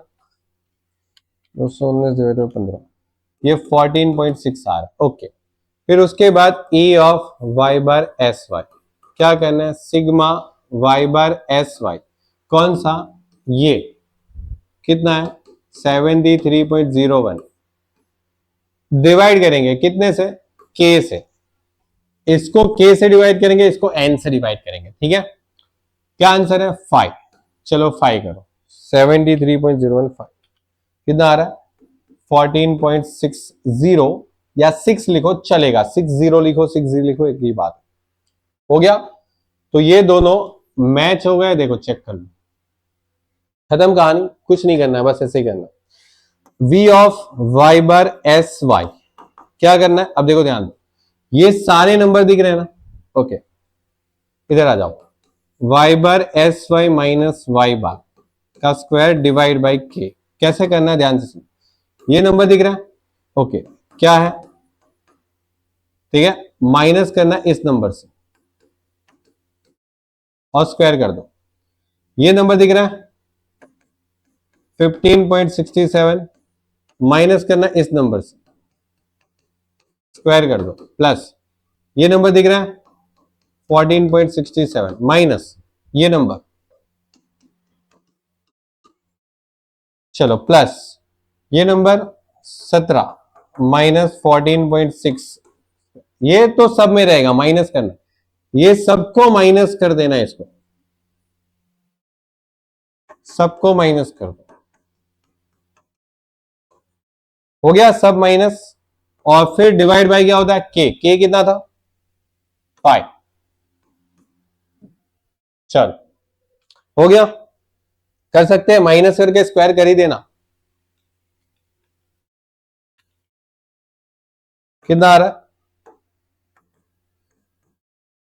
219 डिवाइड बाय 15, ये 14.6 आ रहा है। ओके, फिर उसके बाद e of y bar S Y, क्या करना है sigma y bar S Y, कौन सा ये, कितना है 73.01, डिवाइड करेंगे कितने से, k से, इसको k से डिवाइड करेंगे, इसको n से डिवाइड करेंगे, ठीक है। क्या आंसर है 5, चलो 5 करो, 73.015 कितना आ रहा है 14.60, या 6 लिखो चलेगा, 60 लिखो 60 लिखो, एक ही बात हो गया। तो ये दोनों मैच हो गए, देखो चेक कर लो, खत्म कहानी, कुछ नहीं करना है, बस ऐसे ही करना है। v of y bar S Y क्या करना है, अब देखो ध्यान दो, ये सारे नंबर दिख रहे हैं ना, ओके इधर आ जाओ, y bar S Y minus Y bar का स्क्वायर डिवाइड बाई के, कैसे करना है ध्यान से सुनो, ये नंबर दिख रहा है, ओके क्या है, ठीक है, माइनस करना है इस नंबर से और स्क्वायर कर दो, ये नंबर दिख रहा है 15.67, माइनस करना इस नंबर से, स्क्वायर कर दो, प्लस ये नंबर दिख रहा है 14.67 माइनस ये नंबर, चलो प्लस ये नंबर 17 माइनस 14.6, ये तो सब में रहेगा, माइनस करना, ये सबको माइनस कर देना है, इसको सबको माइनस कर दो, हो गया सब माइनस, और फिर डिवाइड बाय क्या होता है के कितना था 5, चल हो गया, कर सकते हैं माइनस करके स्क्वायर कर ही देना, कितना आ रहा है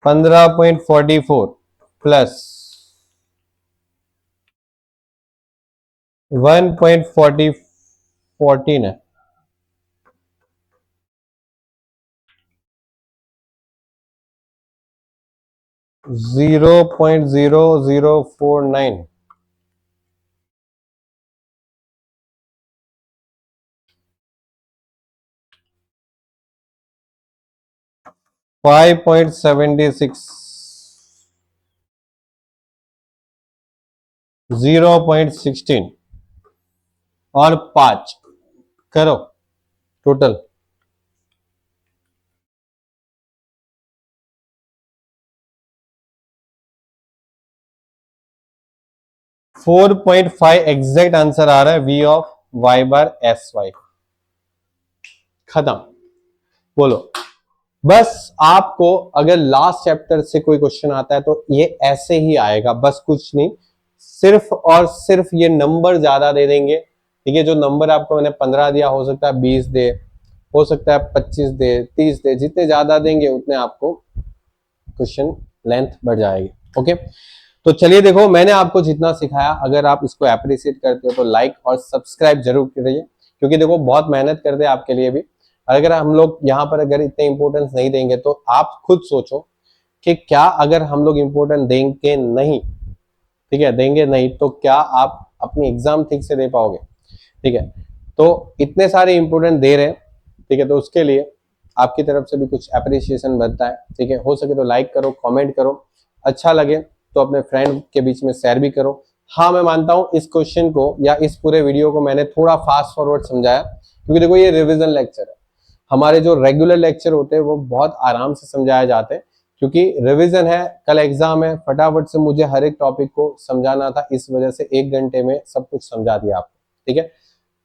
15.44 प्लस 1.14 है, $0.0049, 5.76, 0.16 और 5 करो टोटल, $4.5 एग्जैक्ट आंसर आ रहा है v of y bar S Y, खत्म। बोलो, बस आपको अगर लास्ट चैप्टर से कोई क्वेश्चन आता है तो ये ऐसे ही आएगा, बस कुछ नहीं, सिर्फ और सिर्फ ये नंबर ज्यादा दे देंगे, ठीक है। जो नंबर आपको मैंने 15 दिया, हो सकता है 20 दे, हो सकता है 25 दे, 30 दे, जितने ज्यादा देंगे उतने आपको क्वेश्चन लेंथ बढ़ जाएगी, ओके। तो चलिए देखो, मैंने आपको जितना सिखाया, अगर आप इसको अप्रिशिएट करते हो तो लाइक और सब्सक्राइब जरूर करिए, क्योंकि देखो बहुत मेहनत करते हैं आपके लिए भी। अगर हम लोग यहाँ पर अगर इतने इंपॉर्टेंस नहीं देंगे तो आप खुद सोचो कि क्या अगर हम लोग इंपॉर्टेंट देंगे नहीं, ठीक है, देंगे नहीं तो क्या आप अपनी एग्जाम ठीक से दे पाओगे? ठीक है, तो इतने सारे इंपॉर्टेंट दे रहे हैं, ठीक है, तो उसके लिए आपकी तरफ से भी कुछ अप्रिसिएशन बनता है। ठीक है, हो सके तो लाइक करो, कमेंट करो, अच्छा लगे तो अपने फ्रेंड के बीच में शेयर भी करो। हाँ, मैं मानता हूं इस क्वेश्चन को या इस पूरे वीडियो को मैंने थोड़ा फास्ट फॉरवर्ड समझाया, क्योंकि देखो ये रिवीजन लेक्चर है। हमारे जो रेगुलर लेक्चर होते हैं वो बहुत आराम से समझाए जाते हैं, क्योंकि रिवीजन है, कल एग्जाम है, फटाफट से मुझे हर एक टॉपिक को समझाना था, इस वजह से 1 घंटे में सब कुछ समझा दिया आपको। ठीक है,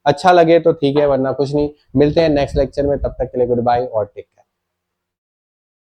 अच्छा लगे तो ठीक है, वरना कुछ नहीं। मिलते हैं नेक्स्ट लेक्चर में, तब तक के लिए गुड बाय और टेक केयर।